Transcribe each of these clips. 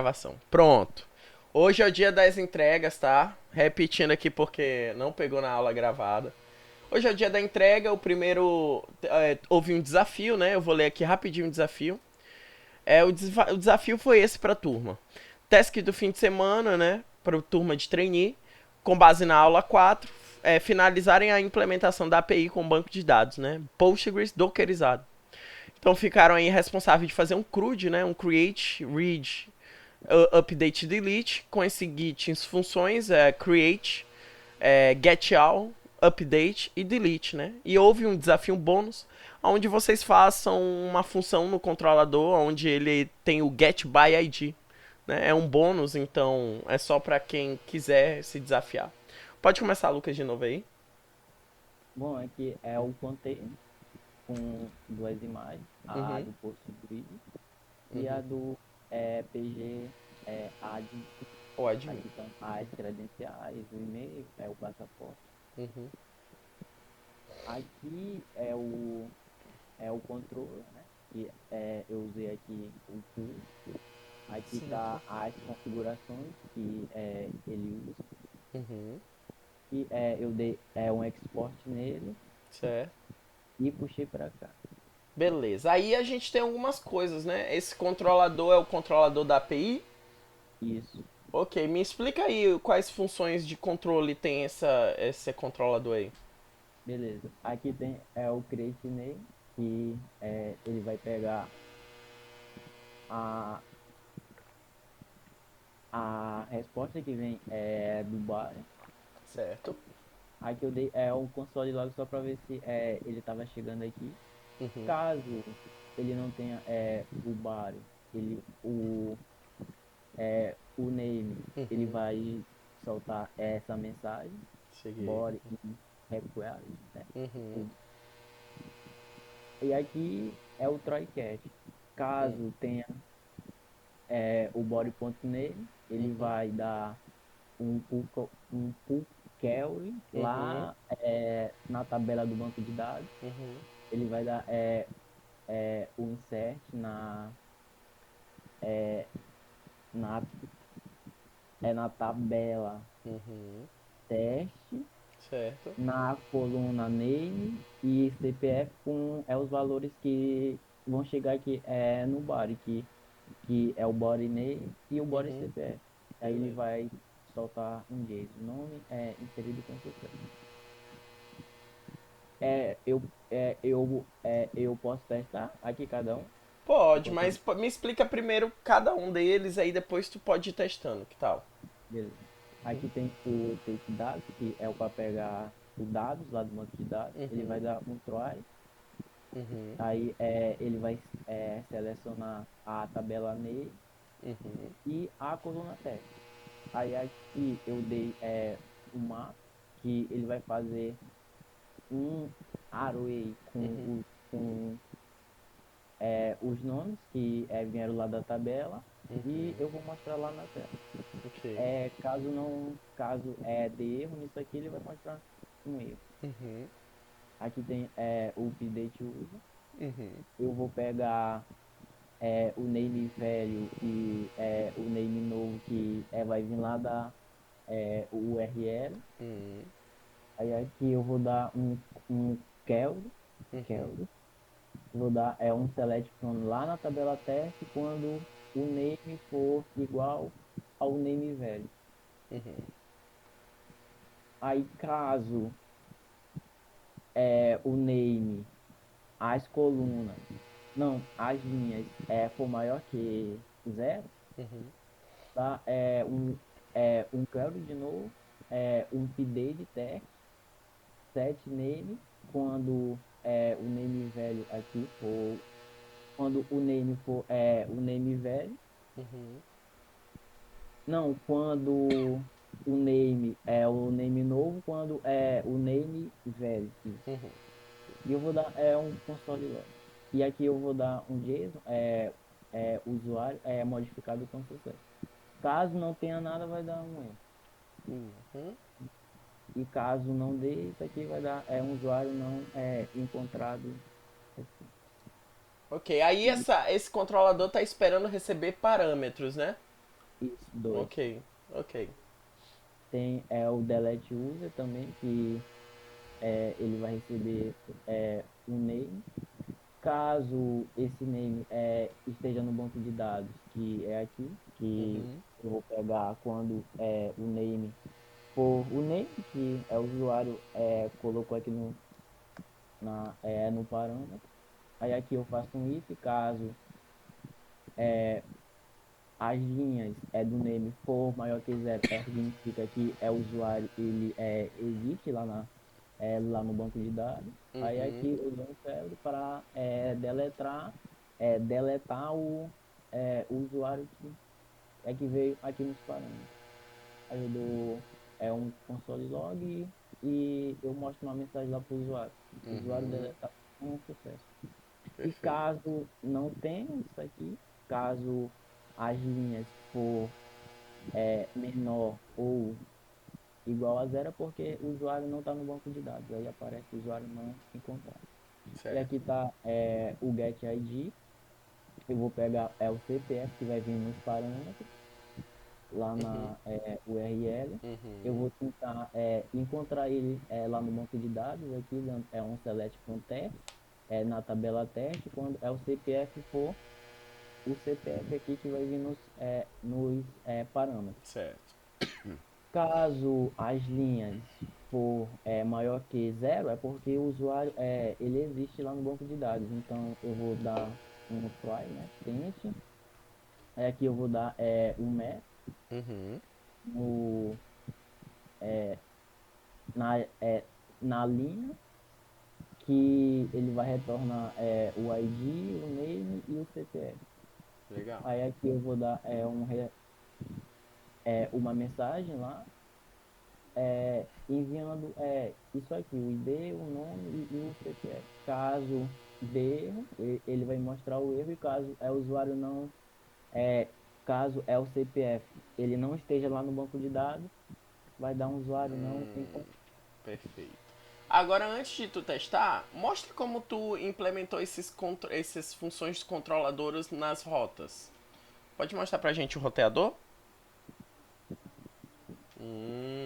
Gravação. Pronto. Hoje é o dia das entregas, tá? Repetindo aqui porque não pegou na aula gravada. Hoje é o dia da entrega, o primeiro. Houve um desafio, né? Eu vou ler aqui rapidinho o desafio. O desafio foi esse pra turma. Task do fim de semana, né? Pra turma de trainee, com base na aula 4, finalizarem a implementação da API com banco de dados, né? Postgres dockerizado. Então ficaram aí responsáveis de fazer um CRUD, né? Um create, read, update e delete, com esse git em funções, create, get all, update e delete, né? E houve um desafio bônus, onde vocês façam uma função no controlador, onde ele tem o get by ID, né? É um bônus, então é só para quem quiser se desafiar. Pode começar, Lucas, de novo aí. Bom, aqui é o container com duas imagens, a Uhum, do post grid e a uhum. do PG admin. O admin. Aqui estão as credenciais, o e-mail, o passaporte. Uhum. Aqui é o controle, né? Que eu usei aqui o tool. Aqui Certo. está as configurações que ele usa. Uhum. E eu dei um export nele Certo. e puxei para cá. Beleza. Aí a gente tem algumas coisas, né? Esse controlador é o controlador da API. Isso. Ok, me explica aí quais funções de controle tem esse controlador aí. Beleza. Aqui tem o create name, que ele vai pegar a, a resposta que vem do buyer. Certo. Aqui eu dei um console log só para ver se ele estava chegando aqui. Uhum. Caso ele não tenha o buyer, o name, ele Uhum. vai soltar essa mensagem, Cheguei. body in request, né? Uhum. O- E aqui é o try catch. Uhum. Caso tenha o body.name, ele Uhum. vai dar um pull query Uhum. lá na tabela do banco de dados. Uhum. Ele vai dar o insert na, na tabela Uhum. teste, Certo. na coluna name e CPF com os valores que vão chegar aqui no body, que é o body name e o body Uhum. CPF. Aí ele Beleza. vai soltar um JSON, nome inserido com sucesso. Eu posso testar aqui cada um. Eu Pode, posso. mas me explica primeiro cada um deles, aí depois tu pode ir testando, que tal? Beleza. Aqui tem o take dados, que é o para pegar os dados lá do banco de dados. Ele vai Uhum. dar um try. Uhum. Aí ele vai selecionar a tabela name Uhum. e a coluna teste. Aí aqui eu dei um mapa que ele vai fazer um array Uhum. com os nomes que vieram lá da tabela e Uhum. eu vou mostrar lá na tela. Ok. Caso dê erro nisso aqui, ele vai mostrar um erro. Uhum. Aqui tem o update user. Uhum. Eu vou pegar o name velho e o name novo que vai vir lá da URL. Uhum. Aí aqui eu vou dar um Kelvin, Uhum. Kelvin. Vou dar um select from lá na tabela teste quando o name for igual ao name velho. Uhum. Aí caso o name, as colunas, não, as linhas for maior que zero, Uhum. tá? Um query de novo, um update teste, set name, quando o name velho aqui for, quando o name for o name velho, Uhum. não, quando o name é o name novo, quando é o name velho, isso. Uhum. E eu vou dar um console log. E aqui eu vou dar um JSON, usuário modificado com sucesso. Caso não tenha nada, vai dar um erro. Uhum. E caso não dê, isso aqui vai dar um usuário não encontrado. Ok, aí esse controlador tá esperando receber parâmetros, né? Isso, dois. Ok, ok. Tem o delete user também, que ele vai receber um name. Caso esse name esteja no banco de dados, que é aqui, que Uhum, eu vou pegar quando o name for o name que o usuário colocou aqui no parâmetro. Aí aqui eu faço um if, caso as linhas do name for maior que zero, significa que o usuário ele existe lá no banco de dados. Aí uhum, aqui eu dou um cérebro para deletar o usuário que veio aqui nos parâmetros. Aí eu dou um console log e eu mostro uma mensagem lá para o usuário. O usuário uhum. deletar um sucesso. E Perfeito. caso não tenha isso aqui, caso as linhas for menor ou igual a zero, é porque o usuário não está no banco de dados. Aí aparece o usuário não encontrado. E Certo. aqui está o get ID. Eu vou pegar o CPF que vai vir nos parâmetros, lá Uhum, na URL. Eu uhum. vou tentar encontrar ele lá no banco de dados, aqui um select from test, na tabela teste, quando o CPF for o CPF aqui que vai vir nos parâmetros. Certo. Caso as linhas for maior que zero, é porque o usuário ele existe lá no banco de dados. Então eu vou dar um try, né? Tente. Aí aqui eu vou dar um match Uhum. no, na, na linha que ele vai retornar o ID, o name e o CPF. Legal. Aí aqui eu vou dar uma mensagem lá enviando isso aqui, o ID, o nome e o CPF. Caso dê erro, ele vai mostrar o erro e caso o usuário não, é, caso o CPF, ele não esteja lá no banco de dados, vai dar um usuário não Hum, encontrado. perfeito. Agora, antes de tu testar, mostra como tu implementou esses funções controladoras nas rotas. Pode mostrar pra gente o roteador?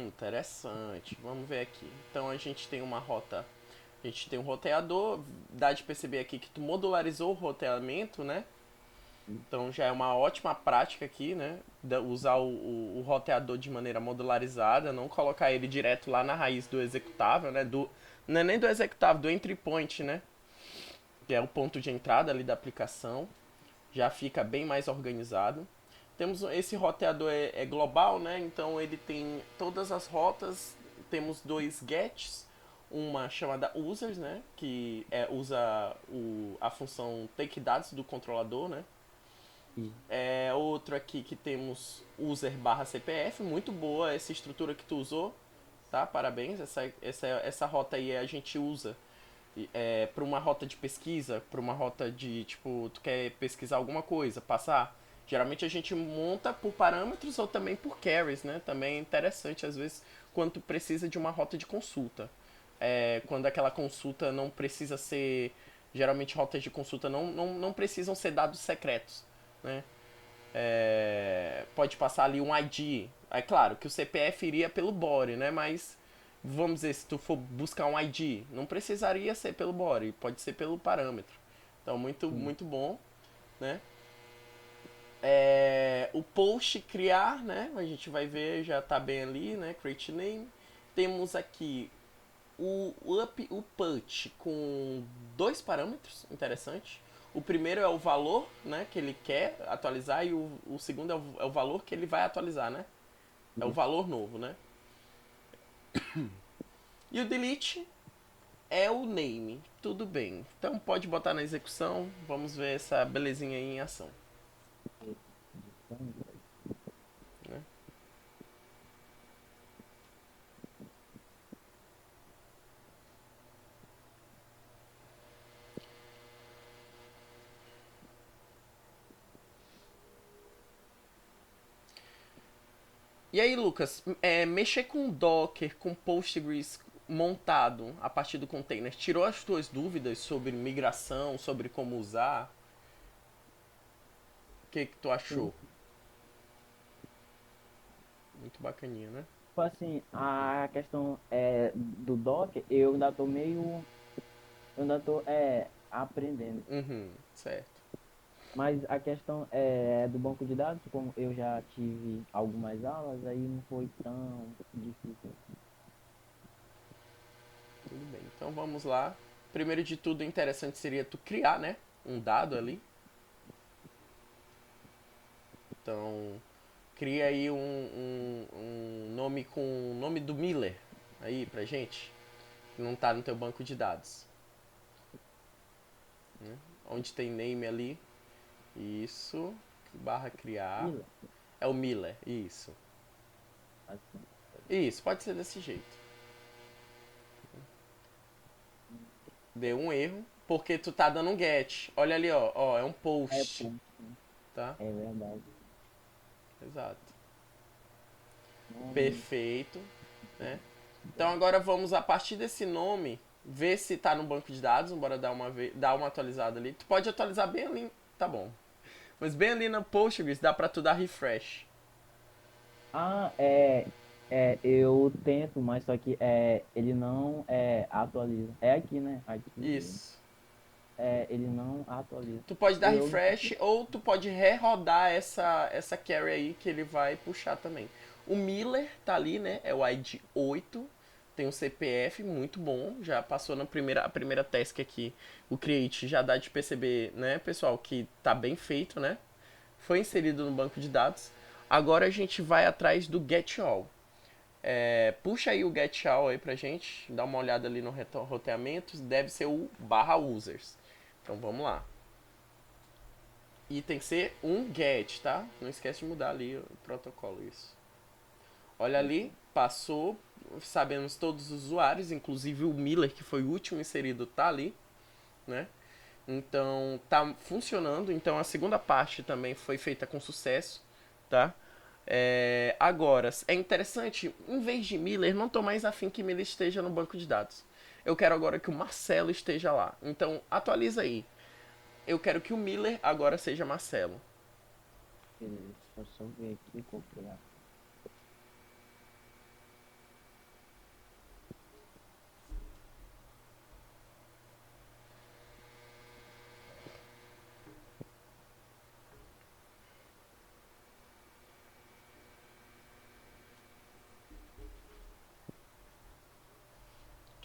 Interessante. Vamos ver aqui. Então a gente tem uma rota. A gente tem um roteador. Dá de perceber aqui que tu modularizou o roteamento, né? Então já é uma ótima prática aqui, né? Usar o roteador de maneira modularizada, não colocar ele direto lá na raiz do executável, né? Não é nem do executável, do entry point, né? Que é o ponto de entrada ali da aplicação. Já fica bem mais organizado. Temos esse roteador é global, né? Então ele tem todas as rotas. Temos dois gets, uma chamada users, né? Que usa a função take dados do controlador, né? E, Outro aqui que temos user barra CPF, muito boa essa estrutura que tu usou, tá? Parabéns, essa rota aí a gente usa para uma rota de pesquisa, para uma rota de, tipo, tu quer pesquisar alguma coisa, passar. Geralmente a gente monta por parâmetros ou também por carries, né? Também é interessante, às vezes, quando tu precisa de uma rota de consulta. Quando aquela consulta não precisa ser. Geralmente rotas de consulta não precisam ser dados secretos, né? Pode passar ali um ID. É claro que o CPF iria pelo body, né? Mas vamos dizer, se tu for buscar um ID, não precisaria ser pelo body, pode ser pelo parâmetro. Então, muito, sim, muito bom, né? O post criar, né? A gente vai ver, já tá bem ali, né? Create name. Temos aqui o put com dois parâmetros interessantes. O primeiro é o valor, né, que ele quer atualizar e o segundo é o valor que ele vai atualizar, né? É o isso. valor novo, né? E o delete é o name. Tudo bem. Então pode botar na execução. Vamos ver essa belezinha aí em ação. Né? E aí, Lucas, mexer com Docker, com Postgres montado a partir do container, tirou as tuas dúvidas sobre migração, sobre como usar? O que tu Sim, achou? Muito bacaninha, né? Tipo assim, a questão do Docker, eu ainda tô aprendendo. Uhum, certo. Mas a questão do banco de dados, como eu já tive algumas aulas, aí não foi tão difícil. Tudo bem. Então vamos lá. Primeiro de tudo, interessante seria tu criar, né? Um dado ali. Então, cria aí um nome com o nome do Miller aí pra gente, que não tá no teu banco de dados. Onde tem name ali. Isso. Barra criar. Mila, É o Miller. Isso. assim. Isso, pode ser desse jeito. Deu um erro, porque tu tá dando um get. Olha ali, ó. Ó, é um É, post. pô, Tá? é verdade. Exato. Nome, Perfeito. Né? Então agora vamos, a partir desse nome, ver se tá no banco de dados. Bora dar uma atualizada ali. Tu pode atualizar bem ali. Tá bom. Mas bem ali no Postgres dá pra tu dar refresh. Ah, eu tento, mas só que ele não atualiza. É aqui, né? Aqui Isso. ele não atualiza. Tu pode dar Eu não sei refresh ou tu pode rerodar essa carry aí que ele vai puxar também. O Miller tá ali, né? É o ID 8. Tem um CPF muito bom. Já passou na a primeira task aqui. O Create já dá de perceber, né, pessoal, que tá bem feito, né? Foi inserido no banco de dados. Agora a gente vai atrás do get all. Puxa aí o get all aí pra gente. Dá uma olhada ali no roteamento. Deve ser o barra users. Então vamos lá. E tem que ser um get, tá? Não esquece de mudar ali o protocolo, isso. Olha ali, passou, sabemos todos os usuários, inclusive o Miller, que foi o último inserido, tá ali, né? Então, tá funcionando. Então, a segunda parte também foi feita com sucesso, tá? Agora, é interessante, em vez de Miller, não tô mais afim que Miller esteja no banco de dados. Eu quero agora que o Marcelo esteja lá. Então, atualiza aí. Eu quero que o Miller agora seja Marcelo. beleza. Deixa eu só ver aqui, copiar.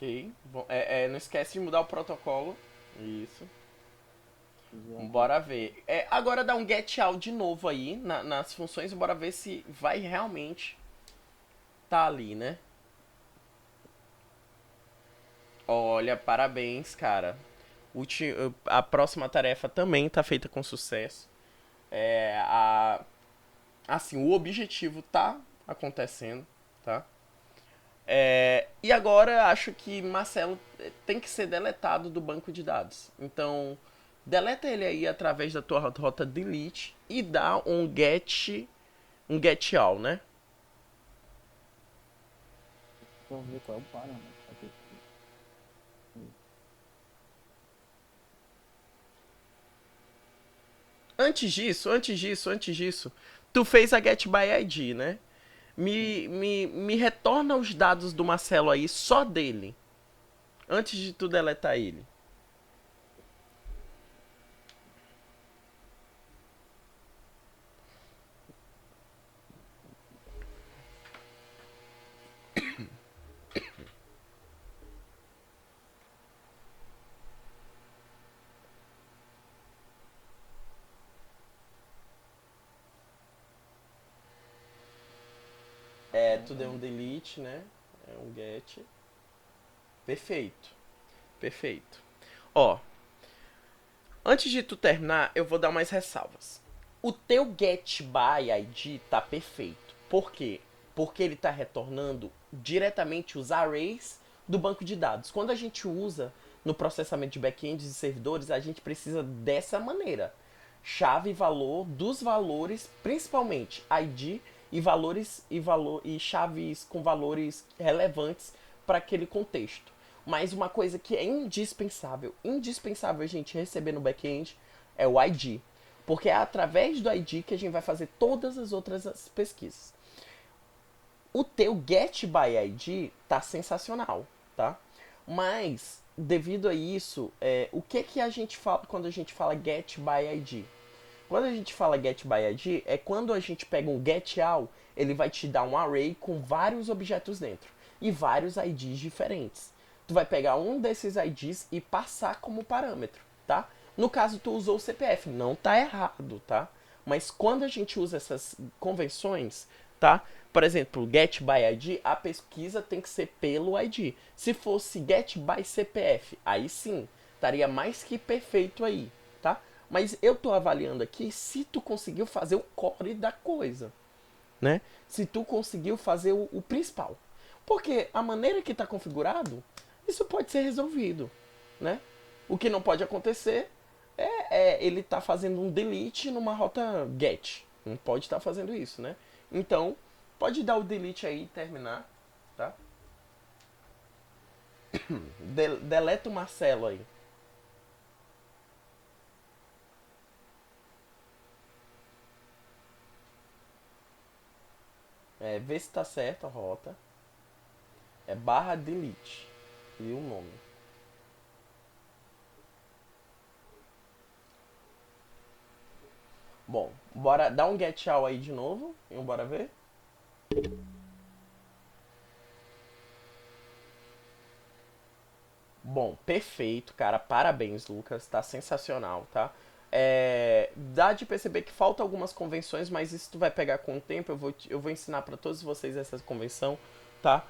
Ok. Não esquece de mudar o protocolo. Isso. Visual. Bora ver. Agora dá um get out de novo aí nas funções. Bora ver se vai realmente tá ali, né? Olha, parabéns, cara. A próxima tarefa também tá feita com sucesso. É, a, assim, o objetivo tá acontecendo, tá? E agora acho que Marcelo tem que ser deletado do banco de dados. Então, deleta ele aí através da tua rota delete e dá um get all, né? Deixa eu ver qual é o parâmetro. Aqui. Antes disso, tu fez a get by ID, né? Me retorna os dados do Marcelo aí, só dele, antes de tu deletar ele. Tu deu um delete, né? É um get. Perfeito. Perfeito. Ó, antes de tu terminar, eu vou dar mais ressalvas. O teu get by ID tá perfeito. Por quê? Porque ele tá retornando diretamente os arrays do banco de dados. Quando a gente usa no processamento de backends e servidores, a gente precisa dessa maneira. Chave e valor dos valores, principalmente ID e chaves com valores relevantes para aquele contexto. Mas uma coisa que é indispensável a gente receber no back-end é o ID. Porque é através do ID que a gente vai fazer todas as outras pesquisas. O teu Get by ID tá sensacional, tá? Mas, devido a isso, o que que a gente fala quando a gente fala Get by ID? Quando a gente fala Get by ID, é quando a gente pega um Get All, ele vai te dar um array com vários objetos dentro e vários IDs diferentes. Tu vai pegar um desses IDs e passar como parâmetro, tá? No caso, tu usou o CPF, não tá errado, tá? Mas quando a gente usa essas convenções, tá? Por exemplo, get by ID, a pesquisa tem que ser pelo ID. Se fosse get by CPF, aí sim, estaria mais que perfeito aí, tá? Mas eu tô avaliando aqui se tu conseguiu fazer o core da coisa, né? Se tu conseguiu fazer o principal. Porque a maneira que está configurado, isso pode ser resolvido, né? O que não pode acontecer é ele tá fazendo um delete numa rota get. Não pode estar fazendo isso, né? Então, pode dar o delete aí e terminar, tá? Deleta o Marcelo aí. Vê se tá certo a rota. É barra delete. E o nome. Bom, bora dar um get all aí de novo. E bora ver. Bom, perfeito, cara. Parabéns, Lucas. Tá sensacional, tá? Dá de perceber que falta algumas convenções, mas isso tu vai pegar com o tempo. Eu vou ensinar pra todos vocês essa convenção, tá?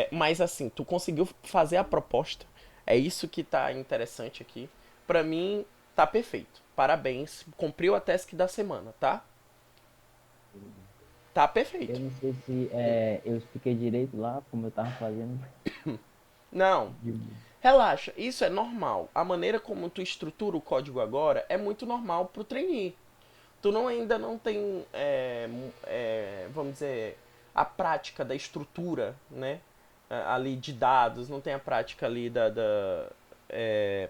Mas assim, tu conseguiu fazer a proposta. É isso que tá interessante aqui. Pra mim, tá perfeito. Parabéns. Cumpriu a task da semana, tá? Tá Eu perfeito. não sei se eu expliquei direito lá, como eu tava fazendo. Não, de- relaxa, isso é normal. A maneira como tu estrutura o código agora é muito normal pro trainee. Tu ainda não tem, vamos dizer, a prática da estrutura, né? Ali de dados, não tem a prática ali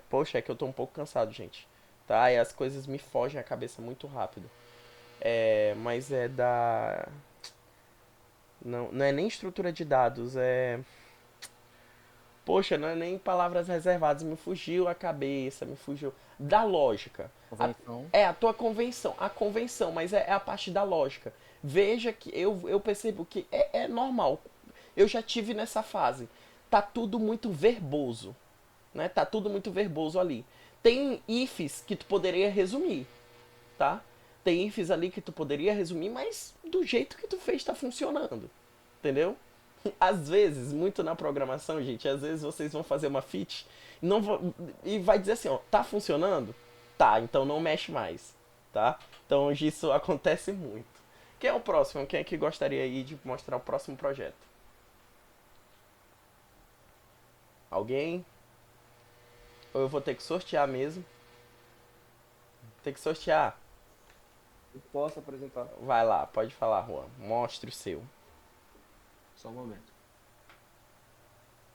poxa, é que eu tô um pouco cansado, gente. Tá? E as coisas me fogem a cabeça muito rápido. Mas é da. Não, não é nem estrutura de dados, é. Poxa, não é nem palavras reservadas, me fugiu a cabeça, me fugiu. Da lógica. A- Convenção. É a tua convenção, a convenção, mas é a parte da lógica. Veja que eu percebo que é normal. Eu já tive nessa fase. Tá tudo muito verboso, né? Tá tudo muito verboso ali. Tem ifs que tu poderia resumir, tá? Tem ifs ali que tu poderia resumir, mas do jeito que tu fez tá funcionando. Entendeu? Às vezes, muito na programação, gente, às vezes vocês vão fazer uma feat não vão, e vai dizer assim, ó, tá funcionando? Tá, então não mexe mais, tá? Então hoje isso acontece muito. Quem é o próximo? Quem é que gostaria aí de mostrar o próximo projeto? Alguém? Ou eu vou ter que sortear mesmo? Tem que sortear? Eu posso apresentar. Vai lá, pode falar, Juan. Mostre o seu. Só um momento.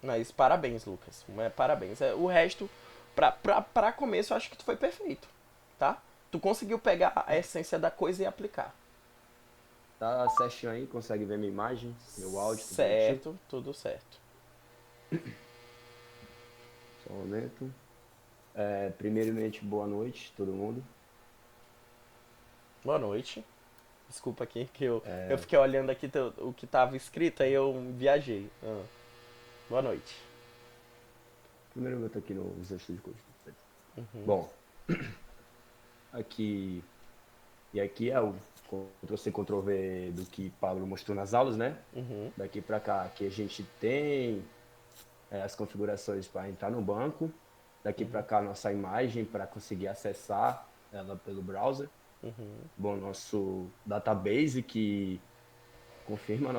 Mas parabéns, Lucas. Parabéns. O resto, pra começo, eu acho que tu foi perfeito, tá? Tu conseguiu pegar a essência da coisa e aplicar. Tá certinho aí? Consegue ver minha imagem, meu áudio, tudo bonitinho? Certo, tudo certo. Só um momento. Primeiramente, boa noite, todo mundo. Boa noite. Desculpa aqui que eu fiquei olhando aqui o que tava escrito, aí eu viajei. Boa noite. Primeiro eu tô aqui no Visual Studio Code. Bom, aqui... E aqui é o Ctrl-C, Ctrl-V do que Pablo mostrou nas aulas, né? Daqui pra cá, aqui a gente tem as configurações para entrar no banco. Daqui pra cá, nossa imagem para conseguir acessar ela pelo browser. Bom, nosso database que confirma a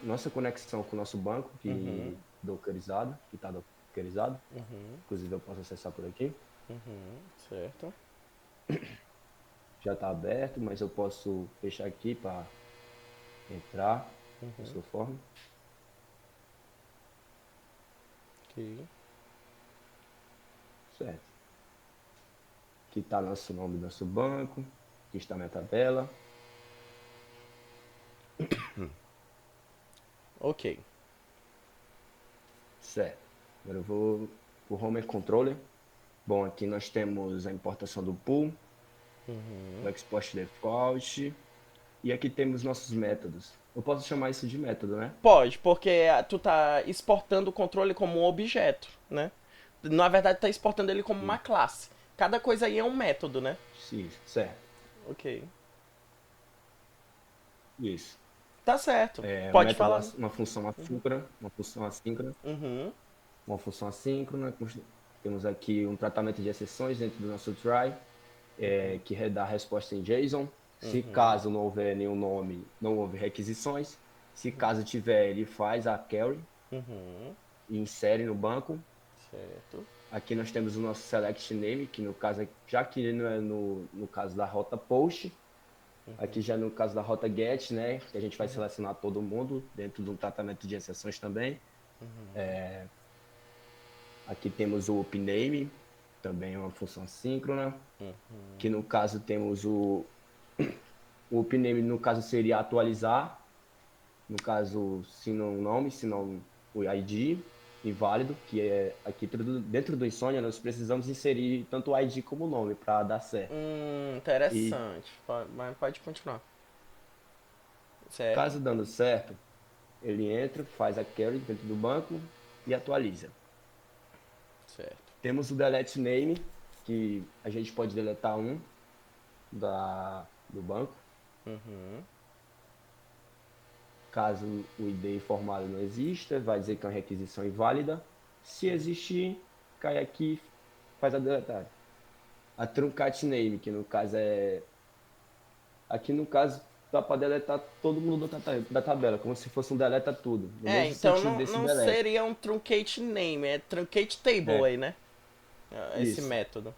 nossa conexão com o nosso banco, que dockerizado, que está dockerizado. Inclusive eu posso acessar por aqui. Certo. Já está aberto, mas eu posso fechar aqui para entrar da sua forma. Ok. Certo. Aqui está nosso nome do nosso banco. Aqui está a minha tabela. Ok. Certo. Agora eu vou pro Home Controller. Bom, aqui nós temos a importação do pool, o export default, e aqui temos nossos métodos. Eu posso chamar isso de método, né? Pode, porque tu tá exportando o controle como um objeto, né? Na verdade, tá exportando ele como uma classe. Cada coisa aí é um método, né? Sim, certo. Ok. Isso. Tá certo. É, um Pode método, falar. uma função assíncrona, Uhum. uma função assíncrona. Temos aqui um tratamento de exceções dentro do nosso try, que dá a resposta em JSON. Se caso não houver nenhum nome, não houve requisições. Se caso tiver, ele faz a carry Uhum. e insere no banco. Certo. Aqui nós temos o nosso select name, que no caso, já que ele não é no caso da rota post, aqui já no caso da rota get, né, que a gente vai selecionar todo mundo dentro de um tratamento de exceções também. Aqui temos o upname, também é uma função assíncrona, que no caso temos o upname, no caso seria atualizar, no caso, se não o nome, se não o ID, inválido, que é aqui dentro do Insônia nós precisamos inserir tanto o ID como o nome para dar certo. E Interessante. Mas pode continuar. Certo. caso dando certo, ele entra, faz a carry dentro do banco e atualiza. Certo. Temos o delete name, que a gente pode deletar um do banco. Caso o ID informado não exista, vai dizer que é uma requisição inválida. Se existir, cai aqui, faz a deletagem. A truncat name, que no caso é... Aqui no caso dá para deletar todo mundo da tabela, como se fosse um deleta tudo, no mesmo Então sentido não, desse não delete. seria um truncate name, é truncate table É, aí, né? Esse isso. método.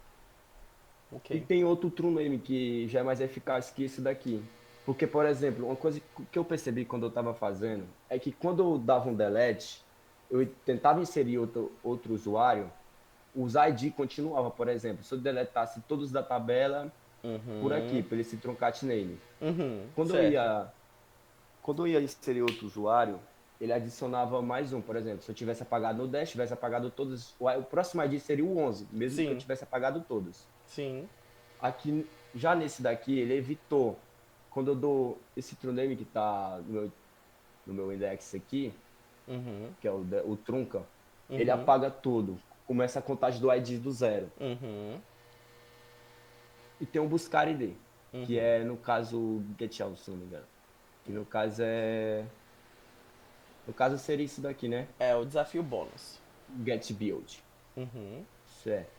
E Ok. tem outro true name que já é mais eficaz que esse daqui. Porque, por exemplo, uma coisa que eu percebi quando eu estava fazendo é que quando eu dava um delete, eu tentava inserir outro usuário, os ID continuava, por exemplo, se eu deletasse todos da tabela por aqui, por esse truncat name. Quando eu Certo. ia, quando eu ia inserir outro usuário, ele adicionava mais um, por exemplo, se eu tivesse apagado o 10, tivesse apagado todos, o próximo ID seria o 11, mesmo que eu Sim. tivesse apagado todos. Sim. Aqui, já nesse daqui, ele evitou. Quando eu dou esse true name que está no meu index aqui, que é o trunca, ele apaga tudo. Começa a contagem do ID do zero. E tem um buscar ID, que é, no caso, get-out, se não me engano. Que no caso é... No caso seria isso daqui, né? É o desafio bônus. Get build. Certo.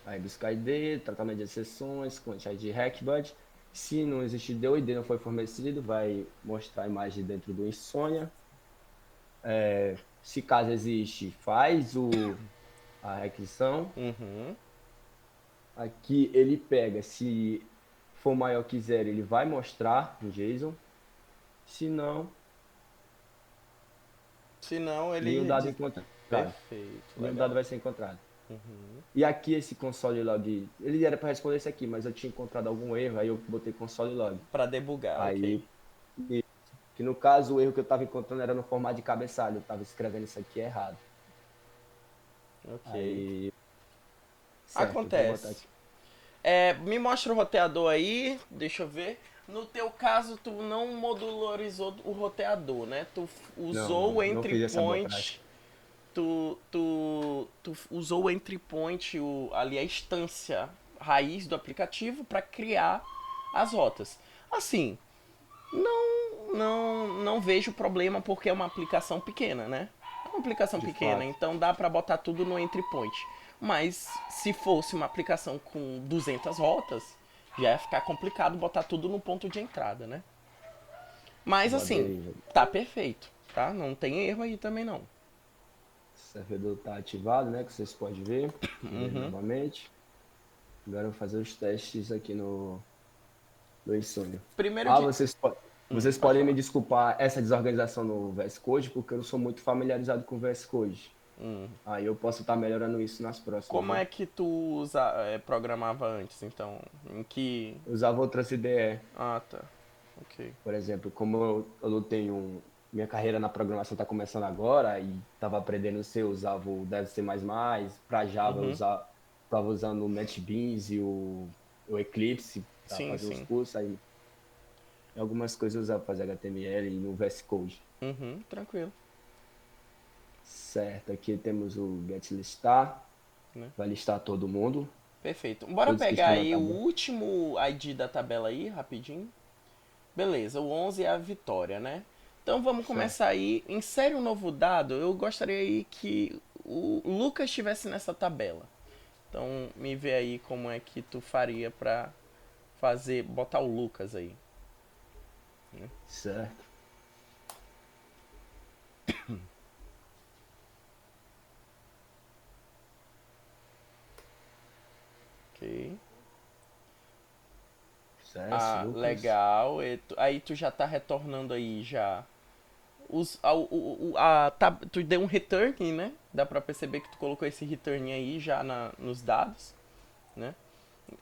Aí buscar ID, tratamento de exceções, quantidade de hackbud. Se não existir DO, o ID não foi fornecido, vai mostrar a imagem dentro do Insônia. Se caso existe, faz a requisição. Aqui ele pega, se for maior que zero, ele vai mostrar no JSON. Se não, Se não, nenhum ele dado diz. encontrado. Perfeito, Nenhum legal. dado vai ser encontrado. E aqui esse console log, ele era para responder isso aqui, mas eu tinha encontrado algum erro, aí eu botei console log. Pra debugar, ok. Aí, que no caso o erro que eu estava encontrando era no formato de cabeçalho, eu estava escrevendo isso aqui errado. Ok. Aí, certo, eu vou botar Acontece. aqui. Me mostra o roteador aí, deixa eu ver. No teu caso, tu não modularizou o roteador, né? Tu usou o Não entry fiz essa point. amostragem. Tu usou o entry point, ali a instância raiz do aplicativo para criar as rotas. Assim, não vejo problema porque é uma aplicação pequena, né? É uma aplicação De pequena, fato. então dá para botar tudo no entry point. Mas se fosse uma aplicação com 200 rotas, já ia ficar complicado botar tudo no ponto de entrada, né? Mas Vou assim, aderir. tá perfeito, tá? Não tem erro aí também não. O servidor está ativado, né? Que vocês podem ver. Abrir novamente. Agora eu vou fazer os testes aqui no Insônia. Primeiro Ah, de. vocês Pode podem me falar. desculpar essa desorganização no VS Code, porque eu não sou muito familiarizado com o VS Code. Aí eu posso estar melhorando isso nas próximas, Como viu? é que tu programava antes, então? Em que. Eu usava outras IDE. Ah, tá. Ok. Por exemplo, como eu não tenho minha carreira na programação está começando agora e estava aprendendo C, usava o Dev C++, para Java eu estava usando o NetBeans e o Eclipse para Sim, fazer os sim. cursos, aí algumas coisas eu usava para fazer HTML e no VS Code. Uhum, tranquilo. Certo, aqui temos o get listar, Né? vai listar todo mundo, Perfeito. Bora todos que pegar estão na aí o tabela. último ID da tabela aí, rapidinho. Beleza, o 11 é a vitória, né? Então vamos Certo. começar aí. Insere um novo dado. Eu gostaria aí que o Lucas estivesse nessa tabela. Então me vê aí como é que tu faria pra fazer, botar o Lucas aí. Certo. Ok. Certo, Ah, Lucas. legal. Aí tu já tá retornando aí já. Tu deu um return, né? Dá pra perceber que tu colocou esse return aí já nos dados, né?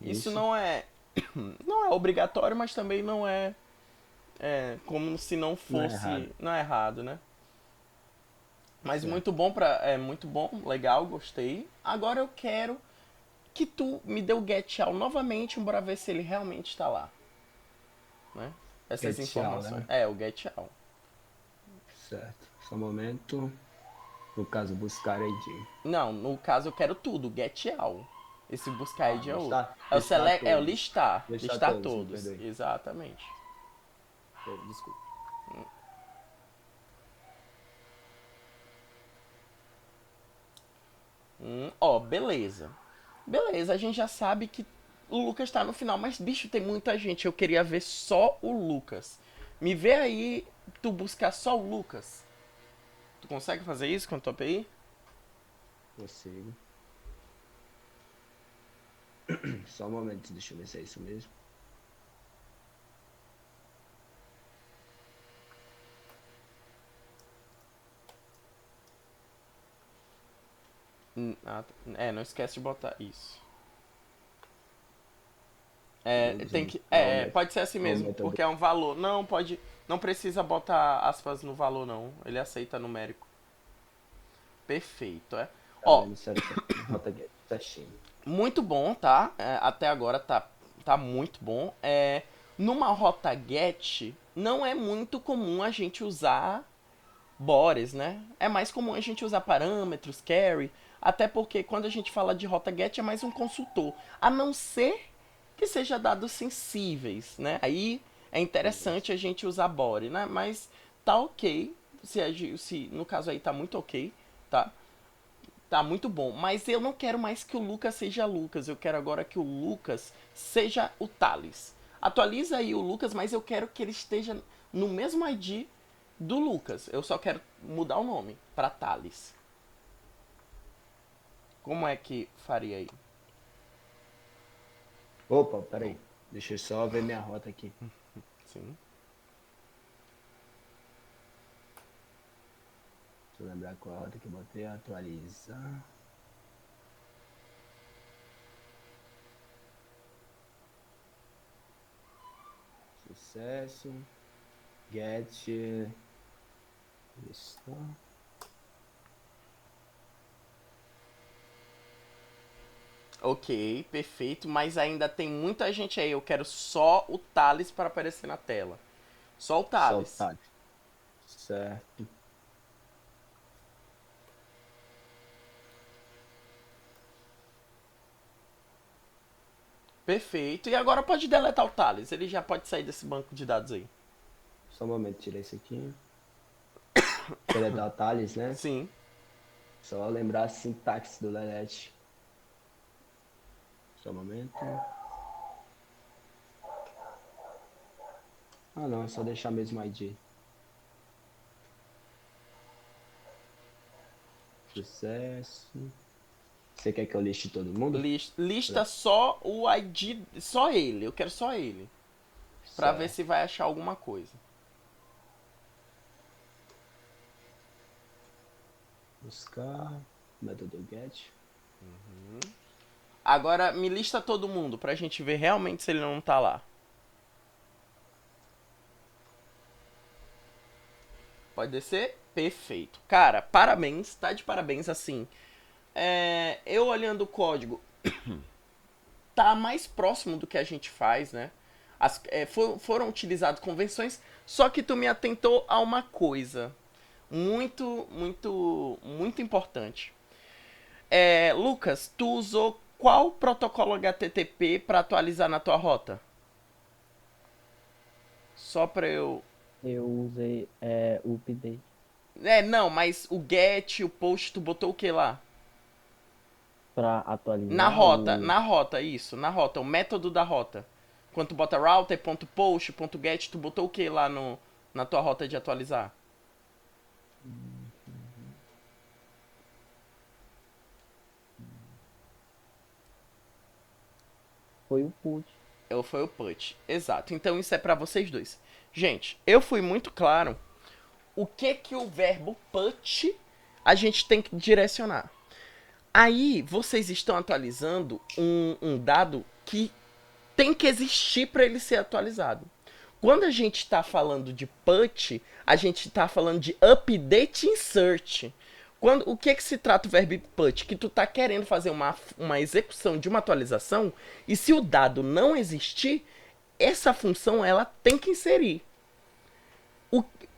Isso Isso. não é obrigatório, mas também não é como se não Não é errado. fosse, não é errado, né? Mas Certo. muito bom, legal, gostei. Agora eu quero que tu me dê o get out novamente, bora ver se ele realmente está lá, né? Essas Get out, informações. né? É, o get out. Certo. Só um momento. No caso, buscar ID. Não, no caso eu quero tudo, get all. Esse buscar Ah, ID é outro. listar? É o Listar select, é o todos. listar, Listar listar todos, me todos, perdoe. exatamente. Desculpa. Ó, beleza. Beleza, a gente já sabe que o Lucas tá no final, mas bicho, tem muita gente. Eu queria ver só o Lucas. Me vê aí, tu buscar só o Lucas. Tu consegue fazer isso com a tua API? Consigo. Só um momento, deixa eu ver se é isso mesmo. Não esquece de botar isso. É, Vamos tem que, usar o pode ser assim o mesmo, método. porque é um valor. Não pode, não precisa botar aspas no valor não. Ele aceita numérico. Perfeito, é. Tá Ó, vendo certo? Rota get certinho. muito bom, tá? Até agora tá muito bom. Numa rota get, não é muito comum a gente usar bores, né? É mais comum a gente usar parâmetros, carry, até porque quando a gente fala de rota get é mais um consultor, a não ser que seja dados sensíveis, né? Aí é interessante Isso. a gente usar bore, né? Mas tá ok, se no caso aí tá muito ok, tá? Tá muito bom, mas eu não quero mais que o Lucas seja Lucas, eu quero agora que o Lucas seja o Thales. Atualiza aí o Lucas, mas eu quero que ele esteja no mesmo ID do Lucas. Eu só quero mudar o nome para Thales. Como é que faria aí? Opa, peraí. Deixa eu só ver minha rota aqui. Sim. Deixa eu lembrar qual a rota que eu botei. Atualizar. Sucesso. Get. Listar. Ok, perfeito, mas ainda tem muita gente aí. Eu quero só o Thales para aparecer na tela. Só o Thales. Soltar. Certo. Perfeito. E agora pode deletar o Thales. Ele já pode sair desse banco de dados aí. Só um momento, tirar isso aqui. Deletar o Thales, né? Sim. Só lembrar a sintaxe do Lelete. Só um momento. Ah não, é só deixar mesmo ID. Sucesso. Você quer que eu liste todo mundo? Lista só o ID, só ele. Eu quero só ele. Pra ver se Certo. vai achar alguma coisa. Buscar. Método get. Agora me lista todo mundo pra gente ver realmente se ele não tá lá. Pode descer? Perfeito. Cara, parabéns, tá de parabéns, assim. Eu olhando o código, tá mais próximo do que a gente faz, né? Foram utilizadas convenções, só que tu me atentou a uma coisa muito, muito, muito importante. Lucas, tu usou qual protocolo HTTP para atualizar na tua rota? Só pra eu... Eu usei o update Não, mas o get, o post, tu botou o que lá? pra atualizar. Na rota, isso, na rota, o método da rota. Quando tu bota router, ponto .post, ponto .get, tu botou o que lá na tua rota de atualizar? Foi o put. Foi o put, exato. Então isso é pra vocês dois. Gente, eu fui muito claro o que o verbo put a gente tem que direcionar. Aí vocês estão atualizando um dado que tem que existir para ele ser atualizado. Quando a gente está falando de put, a gente está falando de update insert. O que se trata o verbo put? Que tu tá querendo fazer uma execução de uma atualização e se o dado não existir, essa função ela tem que inserir.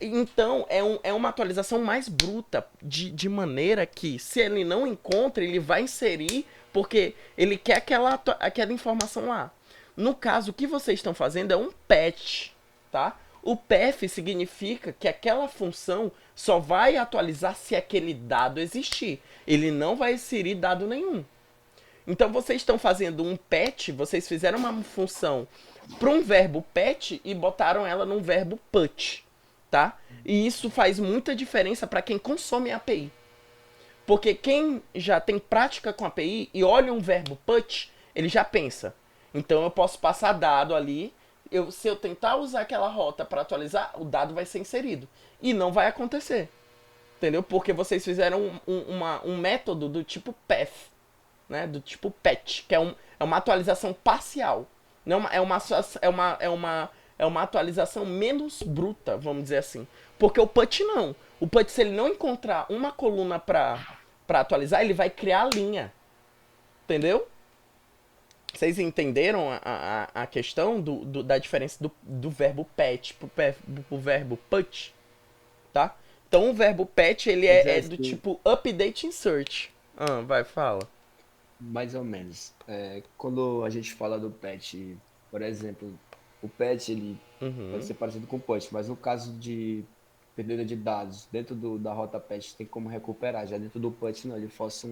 Então, é uma atualização mais bruta, de maneira que, se ele não encontra, ele vai inserir, porque ele quer aquela informação lá. No caso, o que vocês estão fazendo é um patch, tá? O path significa que aquela função só vai atualizar se aquele dado existir. Ele não vai inserir dado nenhum. Então, vocês estão fazendo um patch, vocês fizeram uma função para um verbo patch e botaram ela num verbo put. Tá? E isso faz muita diferença para quem consome a API. Porque quem já tem prática com a API e olha um verbo put, ele já pensa. Então eu posso passar dado ali, se eu tentar usar aquela rota para atualizar, o dado vai ser inserido. E não vai acontecer. Entendeu? Porque vocês fizeram um método do tipo path, né? Do tipo patch, que é uma atualização parcial. Não é uma atualização menos bruta, vamos dizer assim. Porque o put não. O put, se ele não encontrar uma coluna pra atualizar, ele vai criar a linha. Entendeu? Vocês entenderam a questão da diferença do verbo patch pro verbo put? Tá? Então o verbo patch, ele é do tipo update insert. Vai, fala. Mais ou menos. Quando a gente fala do patch, por exemplo... O patch, ele pode ser parecido com o push, mas no caso de perda de dados, dentro da rota patch tem como recuperar. Já dentro do put, não, ele força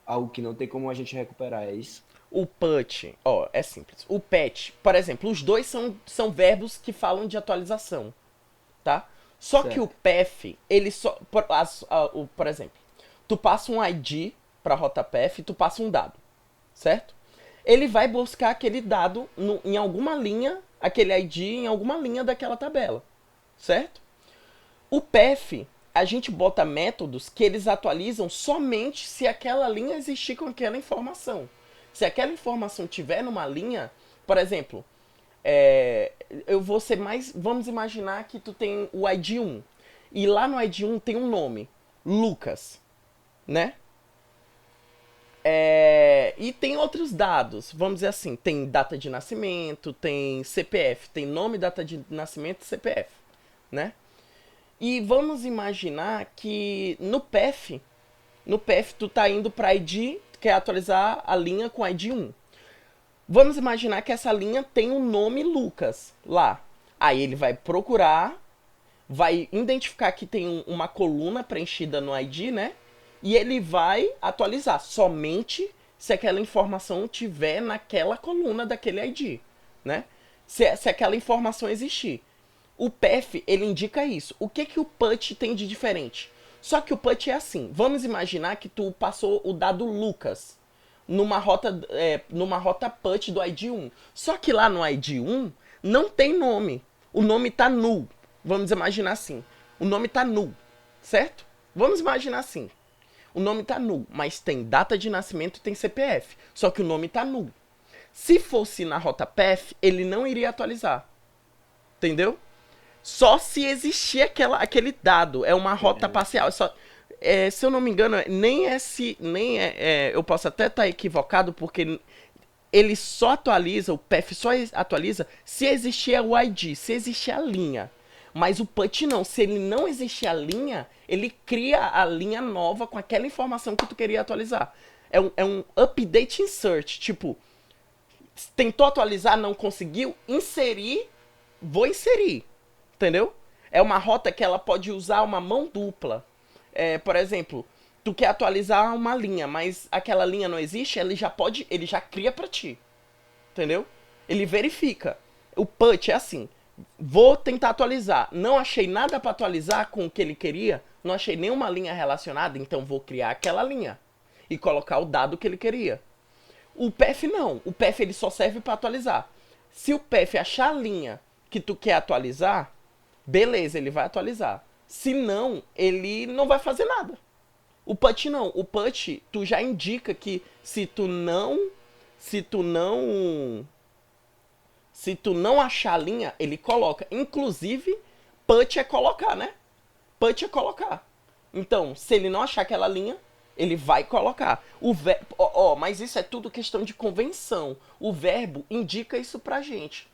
algo que não tem como a gente recuperar, é isso? O put, é simples. O patch, por exemplo, os dois são verbos que falam de atualização, tá? Só certo. Que o path, ele só... Por exemplo, tu passa um ID pra rota path e tu passa um dado, certo? Ele vai buscar aquele dado em alguma linha, aquele ID em alguma linha daquela tabela, certo? O path, a gente bota métodos que eles atualizam somente se aquela linha existir com aquela informação. Se aquela informação tiver numa linha, por exemplo, eu vou ser mais... Vamos imaginar que tu tem o ID 1, e lá no ID 1 tem um nome, Lucas, né? E tem outros dados, vamos dizer assim, tem data de nascimento, tem CPF, tem nome, data de nascimento e CPF, né? E vamos imaginar que no path tu tá indo para ID, quer atualizar a linha com ID 1. Vamos imaginar que essa linha tem o nome Lucas lá. Aí ele vai procurar, vai identificar que tem uma coluna preenchida no ID, né? E ele vai atualizar somente se aquela informação tiver naquela coluna daquele ID, né? Se aquela informação existir. O path, ele indica isso. O que o put tem de diferente? Só que o put é assim. Vamos imaginar que tu passou o dado Lucas numa rota put do ID 1. Só que lá no ID 1 não tem nome. O nome tá null. Vamos imaginar assim. O nome tá null, certo? Vamos imaginar assim. O nome tá null, mas tem data de nascimento e tem CPF. Só que o nome tá null. Se fosse na rota path, ele não iria atualizar. Entendeu? Só se existir aquele dado. É uma rota parcial. Se eu não me engano, eu posso até estar equivocado, porque ele só atualiza, o path só atualiza se existir o ID, se existir a linha. Mas o put não. Se ele não existir a linha, ele cria a linha nova com aquela informação que tu queria atualizar. É um update insert. Tipo, tentou atualizar, não conseguiu, vou inserir. Entendeu? É uma rota que ela pode usar uma mão dupla. Por exemplo, tu quer atualizar uma linha, mas aquela linha não existe, ele já cria pra ti. Entendeu? Ele verifica. O put é assim, vou tentar atualizar, não achei nada pra atualizar com o que ele queria, não achei nenhuma linha relacionada, então vou criar aquela linha e colocar o dado que ele queria. O path não, o path ele só serve pra atualizar. Se o path achar a linha que tu quer atualizar, beleza, ele vai atualizar. Se não, ele não vai fazer nada. O put não. O put, tu já indica que se tu não achar a linha, ele coloca. Inclusive, put é colocar, né? Put é colocar. Então, se ele não achar aquela linha, ele vai colocar. Mas isso é tudo questão de convenção. O verbo indica isso pra gente,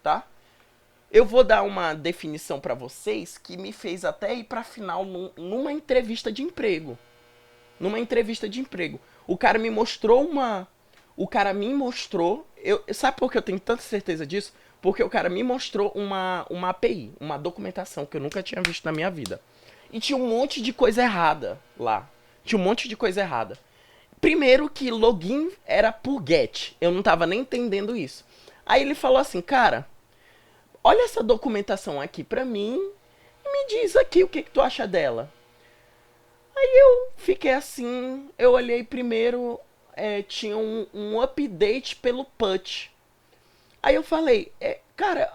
tá? Eu vou dar uma definição pra vocês que me fez até ir pra final numa entrevista de emprego. Numa entrevista de emprego. O cara me mostrou sabe por que eu tenho tanta certeza disso? Porque o cara me mostrou uma API, uma documentação que eu nunca tinha visto na minha vida. E tinha um monte de coisa errada lá. Tinha um monte de coisa errada. Primeiro que login era por get. Eu não tava nem entendendo isso. Aí ele falou assim, cara, olha essa documentação aqui pra mim e me diz aqui o que tu acha dela. Aí eu fiquei assim, eu olhei primeiro, tinha um update pelo put. Aí eu falei, cara,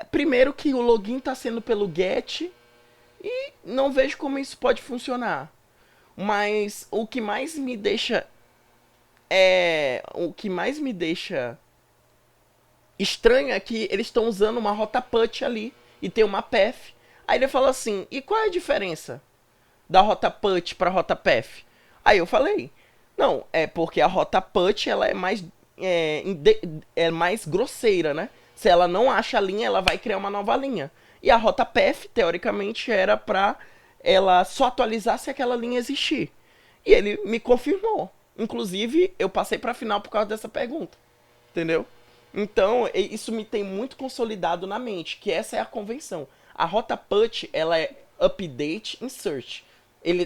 primeiro que o login tá sendo pelo get e não vejo como isso pode funcionar. Mas o que mais me deixa estranho é que eles estão usando uma rota put ali e tem uma path. Aí ele falou assim, e qual é a diferença da rota put para rota path? Aí eu falei, não, é porque a rota put ela é mais grosseira, né? Se ela não acha a linha, ela vai criar uma nova linha. E a rota path, teoricamente, era pra ela só atualizar se aquela linha existir. E ele me confirmou. Inclusive, eu passei pra final por causa dessa pergunta. Entendeu? Então, isso me tem muito consolidado na mente, que essa é a convenção. A rota put, ela é update insert.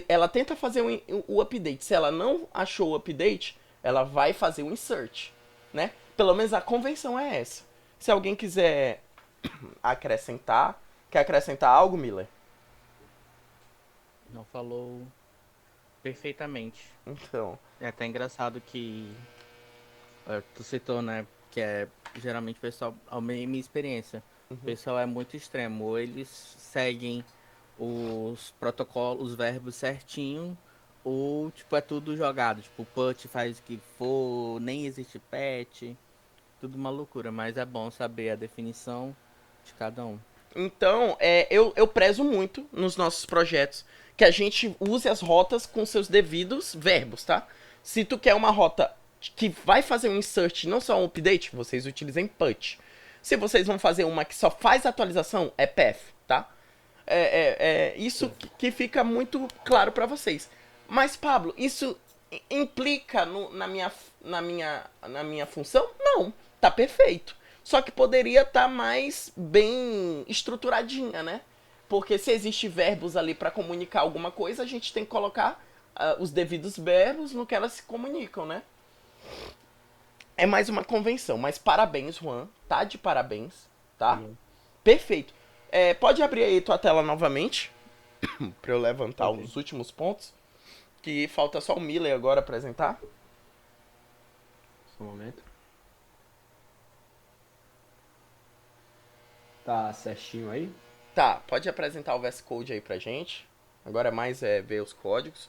Ela tenta fazer o update. Se ela não achou o update, ela vai fazer o insert, né? Pelo menos a convenção é essa. Se alguém quiser quer acrescentar algo, Miller? Não falou perfeitamente. Então, É até engraçado que tu citou, né? Que geralmente o pessoal, a minha experiência, o pessoal é muito extremo. Ou eles seguem os protocolos, os verbos certinho, ou tipo é tudo jogado. Tipo, put faz o que for, nem existe patch. Tudo uma loucura, mas é bom saber a definição de cada um. Então, eu prezo muito nos nossos projetos que a gente use as rotas com seus devidos verbos, tá? Se tu quer uma rota que vai fazer um insert, não só um update, vocês utilizem put. Se vocês vão fazer uma que só faz atualização, é path, tá? Isso que fica muito claro pra vocês. Mas, Pablo, isso implica na minha função? Não, tá perfeito. Só que poderia estar mais bem estruturadinha, né? Porque se existe verbos ali para comunicar alguma coisa, a gente tem que colocar os devidos verbos no que elas se comunicam, né? É mais uma convenção, mas parabéns, Juan. Tá de parabéns, tá? Perfeito. Pode abrir aí tua tela novamente, para eu levantar os últimos pontos. Que falta só o Miller agora apresentar. Só um momento. Tá certinho aí? Tá, pode apresentar o VS Code aí pra gente. Agora é mais ver os códigos.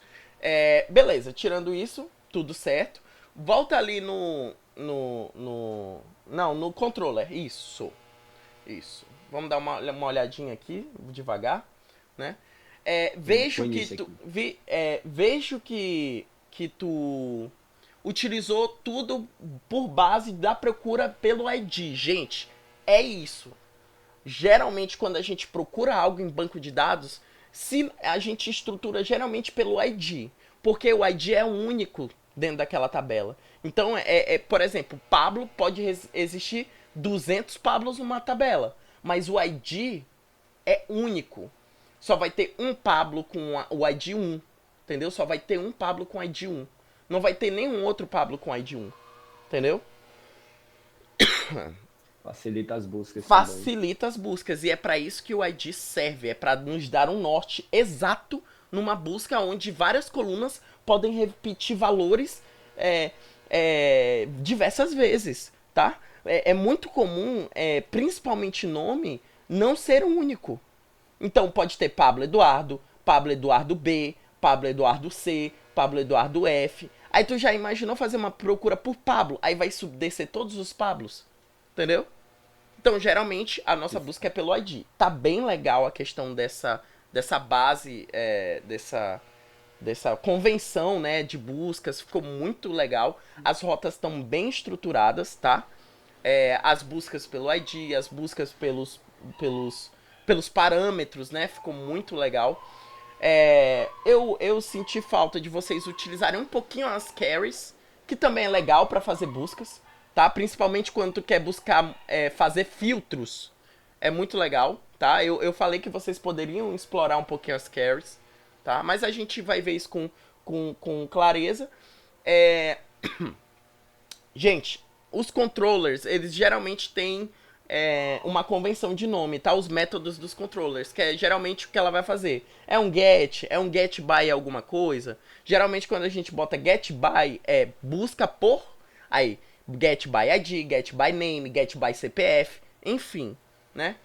Beleza, tirando isso, tudo certo. Volta ali no controller. Isso. Vamos dar uma olhadinha aqui, devagar, né? Vejo que tu utilizou tudo por base da procura pelo ID. Gente, é isso. Geralmente, quando a gente procura algo em banco de dados, se a gente estrutura geralmente pelo ID, porque o ID é único dentro daquela tabela. Então, por exemplo, Pablo pode existir 200 Pablos numa tabela, mas o ID é único. Só vai ter um Pablo com o ID 1, entendeu? Só vai ter um Pablo com ID 1. Não vai ter nenhum outro Pablo com ID 1, entendeu? Facilita as buscas. Facilita as buscas, e é para isso que o ID serve, é para nos dar um norte exato numa busca onde várias colunas podem repetir valores diversas vezes, tá? É muito comum, principalmente nome, não ser único. Então pode ter Pablo Eduardo B, Pablo Eduardo C, Pablo Eduardo F. Aí tu já imaginou fazer uma procura por Pablo, aí vai descer todos os Pablos, entendeu? Então, geralmente, a nossa busca é pelo ID. Tá bem legal a questão dessa base, dessa convenção, né, de buscas. Ficou muito legal. As rotas estão bem estruturadas, tá? As buscas pelo ID, as buscas pelos parâmetros, né? Ficou muito legal. Eu senti falta de vocês utilizarem um pouquinho as carries, que também é legal para fazer buscas, tá? Principalmente quando tu quer buscar fazer filtros. É muito legal, tá? Eu falei que vocês poderiam explorar um pouquinho as carries, tá? Mas a gente vai ver isso com clareza. Gente, os controllers, eles geralmente têm uma convenção de nome, tá? Os métodos dos controllers, que é geralmente o que ela vai fazer. É um get by alguma coisa. Geralmente quando a gente bota get by, busca por, aí, get by ID, get by name, get by CPF, enfim, né?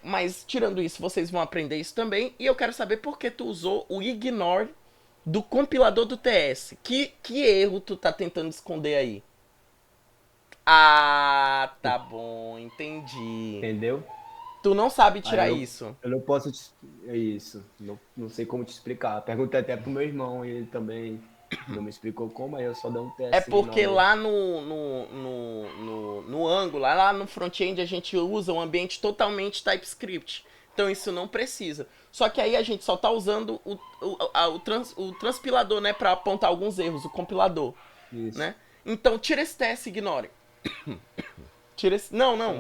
Mas tirando isso, vocês vão aprender isso também. E eu quero saber por que tu usou o ignore do compilador do TS. Que erro tu tá tentando esconder aí? Ah, tá bom, entendi. Entendeu? Tu não sabe tirar isso. Eu não posso isso. Não sei como te explicar. Perguntei até pro meu irmão, e ele também não me explicou como, aí eu só dei um teste. É porque lá no ângulo, lá no front-end, a gente usa um ambiente totalmente TypeScript. Então isso não precisa. Só que aí a gente só tá usando o transpilador, né, pra apontar alguns erros, o compilador. Isso. Né? Então tira esse teste e ignore.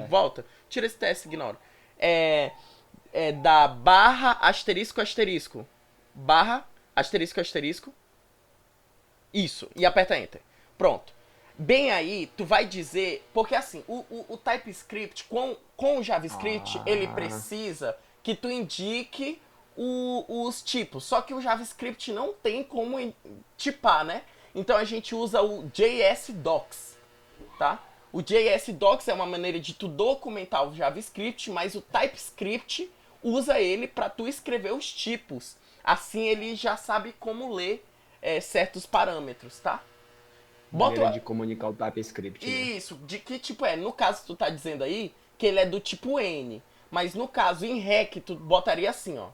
Volta. Tira esse teste e ignore. Da barra asterisco. Barra asterisco. Isso. E aperta Enter. Pronto. Bem aí, tu vai dizer... Porque assim, o TypeScript com o JavaScript, ele precisa que tu indique os tipos. Só que o JavaScript não tem como tipar, né? Então a gente usa o JSDocs, tá? O JSDocs é uma maneira de tu documentar o JavaScript, mas o TypeScript usa ele para tu escrever os tipos. Assim ele já sabe como ler certos parâmetros, tá? Maneira de comunicar o TypeScript. Isso, de que tipo é? No caso tu tá dizendo aí que ele é do tipo N, mas no caso em REC tu botaria assim, ó.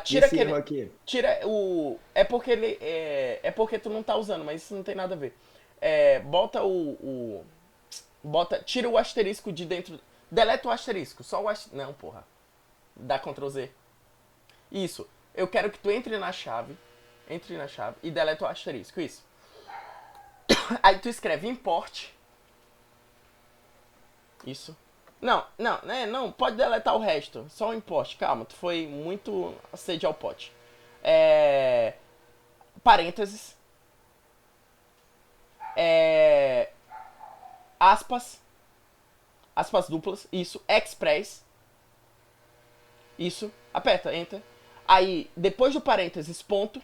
Tira aquele. Aqui. Tira o. É porque ele. É porque tu não tá usando, mas isso não tem nada a ver. Bota tira o asterisco de dentro. Deleta o asterisco. Só o asterisco. Não, porra. Dá Ctrl Z. Isso. Eu quero que tu entre na chave. Entre na chave e deleta o asterisco. Isso. Aí tu escreve import. Isso. Não, pode deletar o resto. Só o import. Calma, tu foi muito sede ao pote. Parênteses. Aspas. Aspas duplas. Isso. Express. Isso. Aperta, enter. Aí, depois do parênteses, ponto.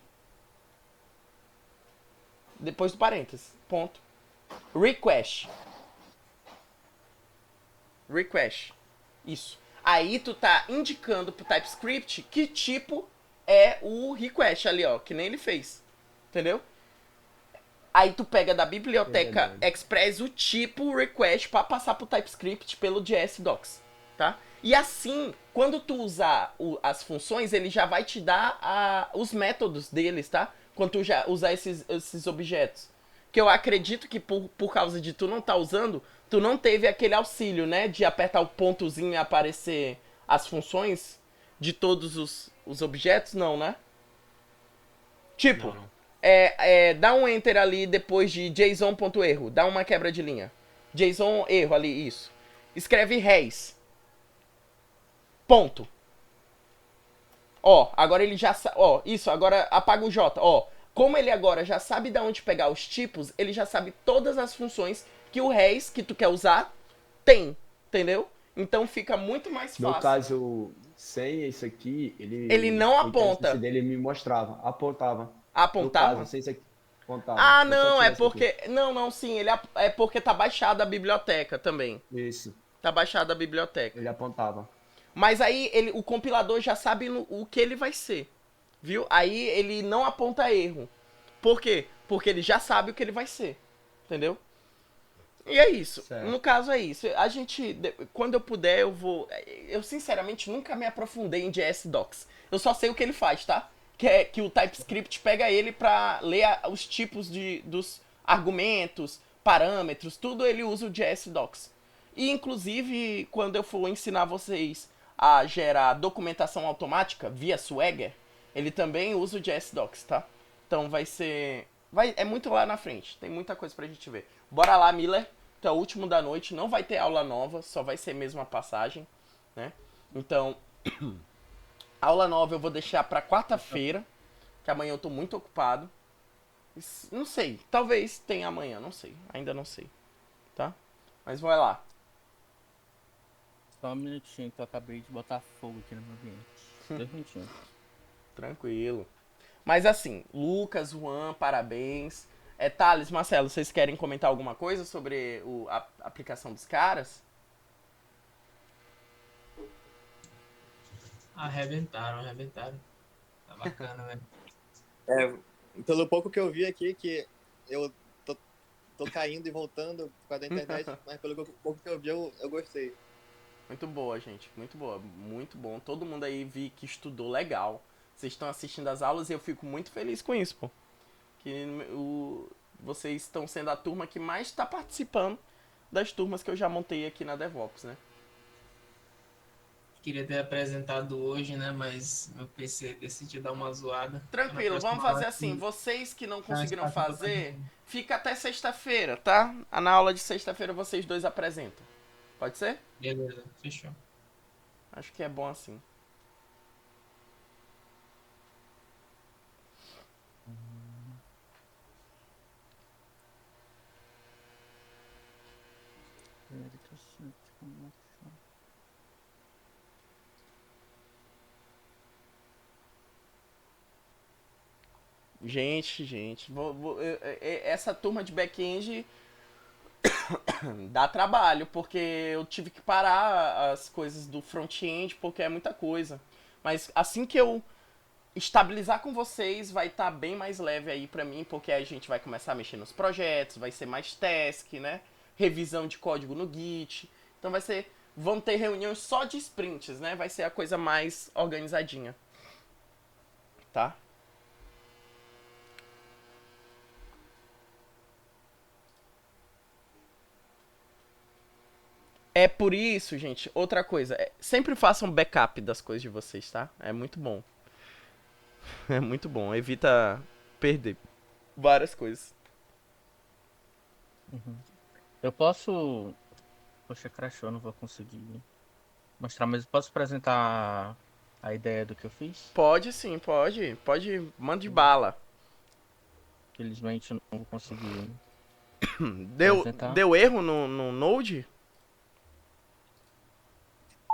Depois do parênteses, ponto. Request. Isso. Aí tu tá indicando pro TypeScript que tipo é o request ali, ó. Que nem ele fez. Entendeu? Aí tu pega da biblioteca Verdade. Express o tipo request para passar pro TypeScript pelo JS Docs, tá? E assim, quando tu usar as funções, ele já vai te dar os métodos deles, tá? Quando tu já usar esses objetos. Que eu acredito que por causa de tu não tá usando, tu não teve aquele auxílio, né? De apertar o pontozinho e aparecer as funções de todos os objetos, não, né? Tipo, Não. dá um enter ali depois de JSON.erro, dá uma quebra de linha. JSON erro ali, isso. Escreve res. Ponto. Ó, agora ele já sabe. Ó, isso, agora apaga o J. Ó, como ele agora já sabe de onde pegar os tipos, ele já sabe todas as funções que o res que tu quer usar tem. Entendeu? Então fica muito mais fácil. No caso, sem isso aqui, Ele não a aponta. inteligência dele me mostrava, apontava. Apontava? No caso, sem isso aqui, apontava. Ah, Eu só não, tinha é isso aqui. porque. Não, sim, é porque tá baixada a biblioteca também. Isso, Tá baixada a biblioteca. ele apontava. Mas aí o compilador já sabe o que ele vai ser. Viu? Aí ele não aponta erro. Por quê? Porque ele já sabe o que ele vai ser. Entendeu? E é isso. Certo. No caso é isso. A gente, quando eu puder, eu vou. Eu sinceramente nunca me aprofundei em JS Docs. Eu só sei o que ele faz, tá? Que o TypeScript pega ele pra ler os tipos dos argumentos, parâmetros, tudo ele usa o JS Docs. E inclusive, quando eu for ensinar vocês a gerar documentação automática via Swagger, ele também usa o JS Docs, tá? Então vai ser. É muito lá na frente. Tem muita coisa pra gente ver. Bora lá, Miller. Então, o último da noite. Não vai ter aula nova. Só vai ser mesmo a passagem, né? Então, aula nova eu vou deixar pra quarta-feira. Que amanhã eu tô muito ocupado. Não sei. Talvez tenha amanhã. Não sei. Ainda não sei. Tá? Mas vai lá. Só um minutinho que eu acabei de botar fogo aqui no meu ambiente. 2 minutinhos. Tranquilo. Mas assim, Lucas, Juan, parabéns. Thales, Marcelo, vocês querem comentar alguma coisa sobre a aplicação dos caras? Arrebentaram. Tá bacana, velho. Pelo pouco que eu vi aqui, que eu tô caindo e voltando por causa da internet, mas pelo pouco que eu vi, eu gostei. Muito boa, gente. Muito boa. Muito bom. Todo mundo aí vi que estudou legal. Vocês estão assistindo as aulas e eu fico muito feliz com isso, pô. Que vocês estão sendo a turma que mais está participando das turmas que eu já montei aqui na DevOps, né? Queria ter apresentado hoje, né? Mas meu PC decidiu dar uma zoada. Tranquilo, Na vamos próxima fazer aula assim. que- Vocês que não na conseguiram próxima aula fazer, que- fica até sexta-feira, tá? Na aula de sexta-feira vocês dois apresentam. Pode ser? Beleza, fechou. Acho que é bom assim. Gente, essa turma de back-end dá trabalho, porque eu tive que parar as coisas do front-end, porque é muita coisa. Mas assim que eu estabilizar com vocês, vai estar bem mais leve aí pra mim, porque a gente vai começar a mexer nos projetos, vai ser mais task, né? Revisão de código no Git. Então vão ter reuniões só de sprints, né? Vai ser a coisa mais organizadinha. Tá? É por isso, gente, outra coisa, sempre façam backup das coisas de vocês, tá? É muito bom. É muito bom, evita perder várias coisas. Eu posso... Poxa, crashou, não vou conseguir mostrar, mas eu posso apresentar a ideia do que eu fiz? Pode sim, pode. Pode, manda de bala. Felizmente eu não vou conseguir Deu, apresentar. deu erro no Node?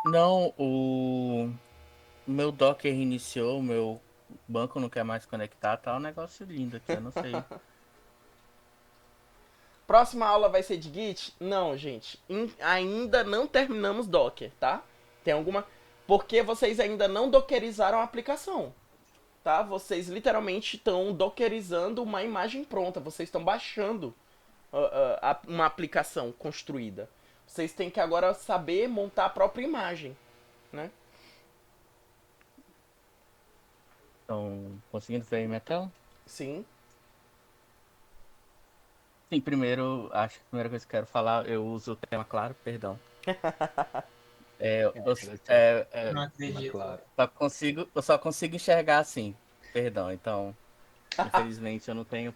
Não, o meu Docker reiniciou, o meu banco não quer mais conectar, tá um negócio lindo aqui, eu não sei. Próxima aula vai ser de Git? Não, gente. Ainda não terminamos Docker, tá? Tem alguma... Porque vocês ainda não dockerizaram a aplicação. tá? Vocês literalmente estão dockerizando uma imagem pronta. Vocês estão baixando uma aplicação construída. Vocês têm que agora saber montar a própria imagem, né? Estão conseguindo ver aí minha tela? Sim. Sim, primeiro, acho que a primeira coisa que eu quero falar, eu uso o tema claro, perdão. Não acredito. Claro. Eu só consigo enxergar assim, perdão. Então, infelizmente, eu não tenho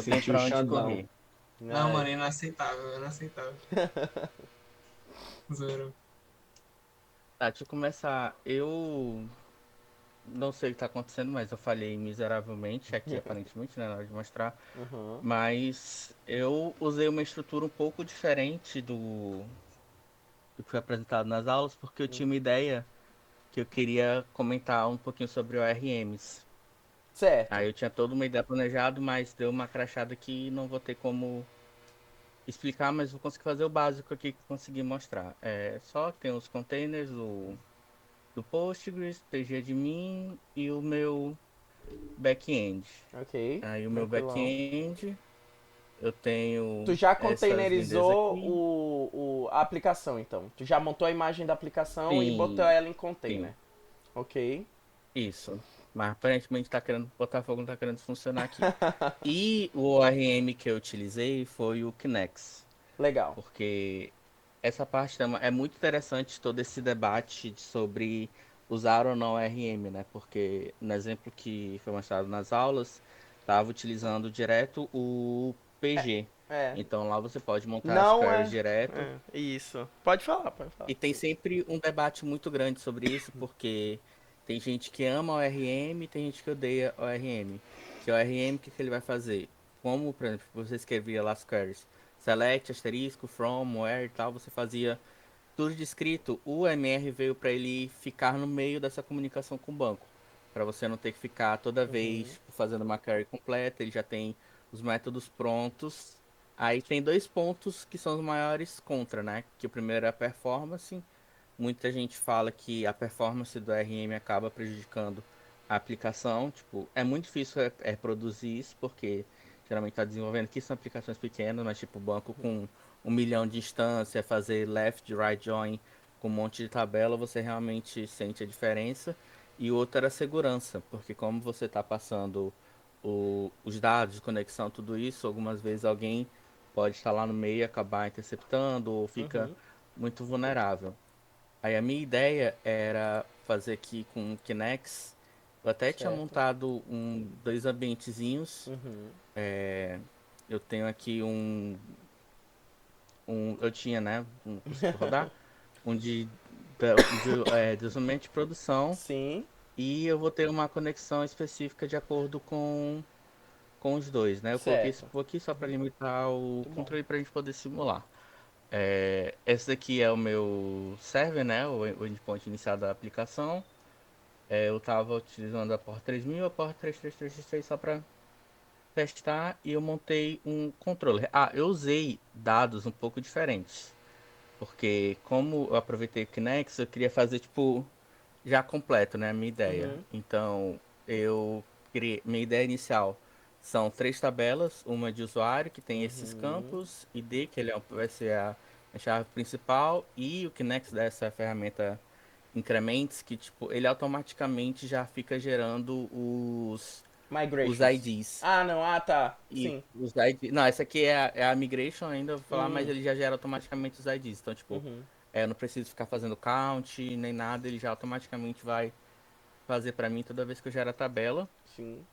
Sentiu pra o onde Xandão. correr. Não, mano, inaceitável, inaceitável. Zero. Tá, deixa eu começar. Eu não sei o que tá acontecendo, mas eu falhei miseravelmente aqui, aparentemente, né, na hora de mostrar. Uhum. Mas eu usei uma estrutura um pouco diferente do que foi apresentado nas aulas, porque eu tinha uma ideia que eu queria comentar um pouquinho sobre ORMs. Certo. Aí eu tinha toda uma ideia planejada, mas deu uma crachada que não vou ter como explicar, mas vou conseguir fazer o básico aqui que consegui mostrar. Só tem os containers do Postgres, PGAdmin e o meu back-end. Ok. Aí o meu Tranquilão. back-end, eu Tu tenho já essas lindezas containerizou aqui. a aplicação, então. Tu já montou a imagem da aplicação e botou Sim, ela em sim, container. Ok. isso. Mas aparentemente tá querendo botar fogo, não tá querendo funcionar aqui. E o ORM que eu utilizei foi o Kinex, Legal. porque essa parte é muito interessante todo esse debate sobre usar ou não ORM, né? Porque no exemplo que foi mostrado nas aulas, estava utilizando direto o PG. É. Então lá você pode montar as Não queries é. direto. Isso. Pode falar, pode falar. E tem sempre um debate muito grande sobre isso, porque tem gente que ama o ORM e tem gente que odeia o ORM. Que o ORM, o que ele vai fazer? Como, por exemplo, você escrevia lá as queries, select, asterisco, from, where e tal, você fazia tudo descrito. O MR veio para ele ficar no meio dessa comunicação com o banco, para você não ter que ficar toda vez fazendo uma query completa. Ele já tem os métodos prontos. Aí tem dois pontos que são os maiores contra, né? Que o primeiro é a performance. Muita gente fala que a performance do RM acaba prejudicando a aplicação. Tipo, é muito difícil produzir isso, porque geralmente está desenvolvendo aqui são aplicações pequenas, mas tipo, banco com 1 milhão de instâncias, fazer left, right join com um monte de tabela, você realmente sente a diferença. E outra era a segurança, porque como você está passando os dados de conexão, tudo isso, algumas vezes alguém pode estar lá no meio e acabar interceptando, ou fica muito vulnerável. Aí a minha ideia era fazer aqui com o Kinex. Eu até tinha Certo. montado dois ambientezinhos. Uhum. Eu tenho aqui eu tinha, né? Consigo rodar. Um de desenvolvimento de produção. Sim. E eu vou ter uma conexão específica de acordo com os dois, né? Eu coloquei esse Certo. aqui só para limitar o Muito bom. controle para a gente poder simular. Esse daqui é o meu server, né? O endpoint inicial da aplicação. Eu estava utilizando a porta 3000, a porta 33333 só para testar e eu montei um controller. Eu usei dados um pouco diferentes, porque como eu aproveitei o Kinex, eu queria fazer tipo já completo, né, a minha ideia. Uhum. Então, eu criei minha ideia inicial são 3 tabelas, uma de usuário que tem esses campos, ID, que vai ser a chave principal, e o Kinex dessa ferramenta increments, que tipo, ele automaticamente já fica gerando os Migrations. IDs. Ah, não. Ah, tá. E Sim. os IDs. Não, essa aqui é a migration ainda, eu vou falar, mas Hum. ele já gera automaticamente os IDs. Então, tipo, Uhum. eu não preciso ficar fazendo count nem nada, ele já automaticamente vai fazer para mim toda vez que eu gero a tabela. Sim.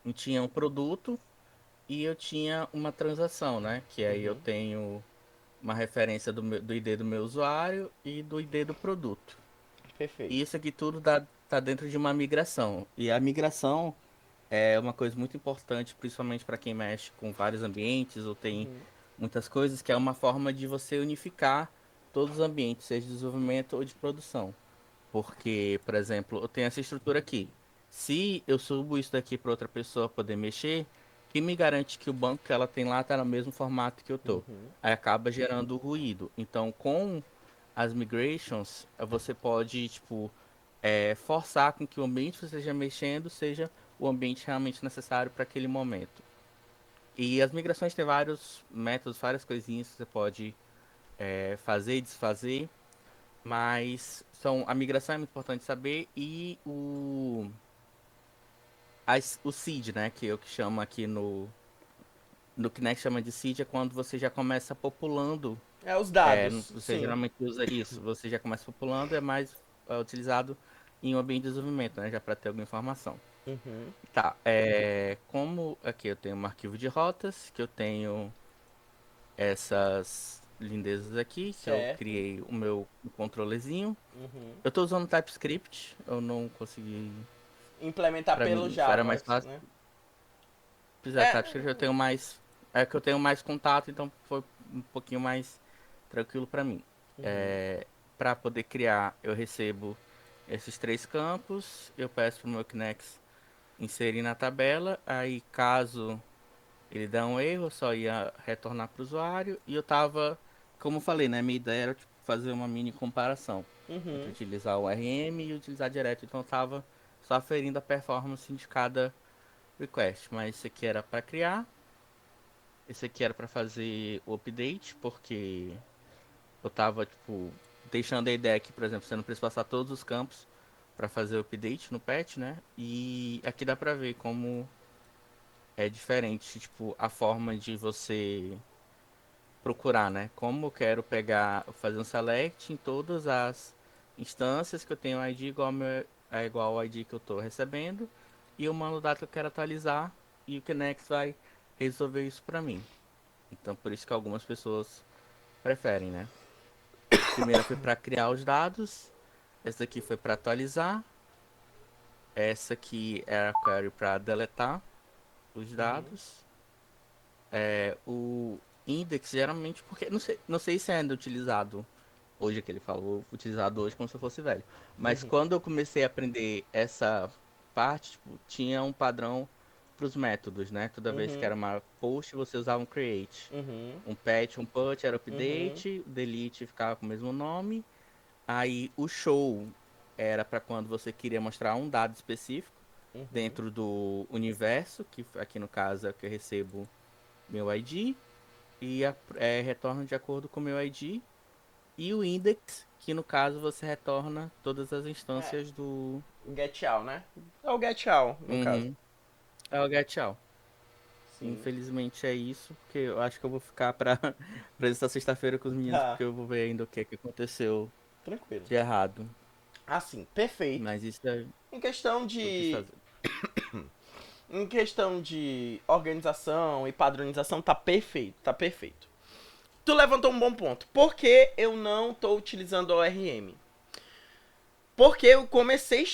Eu tinha um produto e eu tinha uma transação, né? Que aí eu tenho uma referência do ID do meu usuário e do ID do produto. Perfeito. E isso aqui tudo tá dentro de uma migração. E a migração é uma coisa muito importante, principalmente para quem mexe com vários ambientes ou tem muitas coisas, que é uma forma de você unificar todos os ambientes, seja de desenvolvimento ou de produção. Porque, por exemplo, eu tenho essa estrutura aqui. Se eu subo isso daqui para outra pessoa poder mexer, quem me garante que o banco que ela tem lá está no mesmo formato que eu tô? Aí acaba gerando ruído. Então, com as migrations, você pode, tipo, forçar com que o ambiente que você esteja mexendo seja o ambiente realmente necessário para aquele momento. E as migrações têm vários métodos, várias coisinhas que você pode fazer e desfazer, mas a migração é muito importante saber, e o seed, né, que eu que chamo aqui no Kinect chama de seed, é quando você já começa populando. Os dados. Você sim. geralmente usa isso, você já começa populando, é mais utilizado em um ambiente de desenvolvimento, né, já para ter alguma informação. Uhum. Tá, como aqui eu tenho um arquivo de rotas, que eu tenho essas lindezas aqui, que eu Certo. criei o meu controlezinho. Uhum. Eu tô usando TypeScript, eu não consegui... Implementar Pra pelo mim, Java. era mais fácil. Né? TypeScript eu tenho mais... É que eu tenho mais contato, então foi um pouquinho mais tranquilo pra mim. Para poder criar, eu recebo esses 3 campos, eu peço pro meu Kinect inserir na tabela, aí caso ele dá um erro, eu só ia retornar pro usuário, e eu tava, como eu falei, né, minha ideia era tipo, fazer uma mini comparação entre utilizar o RM e utilizar direto, então eu tava só aferindo a performance de cada request, mas esse aqui era para criar, esse aqui era para fazer o update, porque eu tava, tipo, deixando a ideia que, por exemplo, você não precisa passar todos os campos para fazer o update no patch, né? E aqui dá pra ver como é diferente, tipo, a forma de você procurar, né? Como eu quero fazer um select em todas as instâncias que eu tenho ID igual ao ID que eu tô recebendo, e eu mando o dado que eu quero atualizar, e o Kinect vai resolver isso pra mim. Então, por isso que algumas pessoas preferem, né? Primeiro foi para criar os dados, essa aqui foi para atualizar, essa aqui era a query para deletar os dados. O index geralmente, porque não sei se é ainda utilizado hoje, que ele falou, utilizado hoje como se eu fosse velho. Mas quando eu comecei a aprender essa parte, tipo, tinha um padrão para os métodos, né? Toda vez que era uma post, você usava um create. Um patch, um put era update, o delete ficava com o mesmo nome. Aí o show era para quando você queria mostrar um dado específico dentro do universo, que aqui no caso é o que eu recebo meu ID, e retorna de acordo com o meu ID. E o index, que no caso você retorna todas as instâncias do... Get out, né? É o get out, no caso. É o get out. Sim. Infelizmente é isso, porque eu acho que eu vou ficar pra essa sexta-feira com os meninos, porque eu vou ver ainda o que aconteceu Tranquilo. de errado. Assim, perfeito. Mas isso é... Em questão eu quis de... fazer. Em questão de organização e padronização, tá perfeito, tá perfeito. Tu levantou um bom ponto. Por que eu não tô utilizando o ORM? Porque eu comecei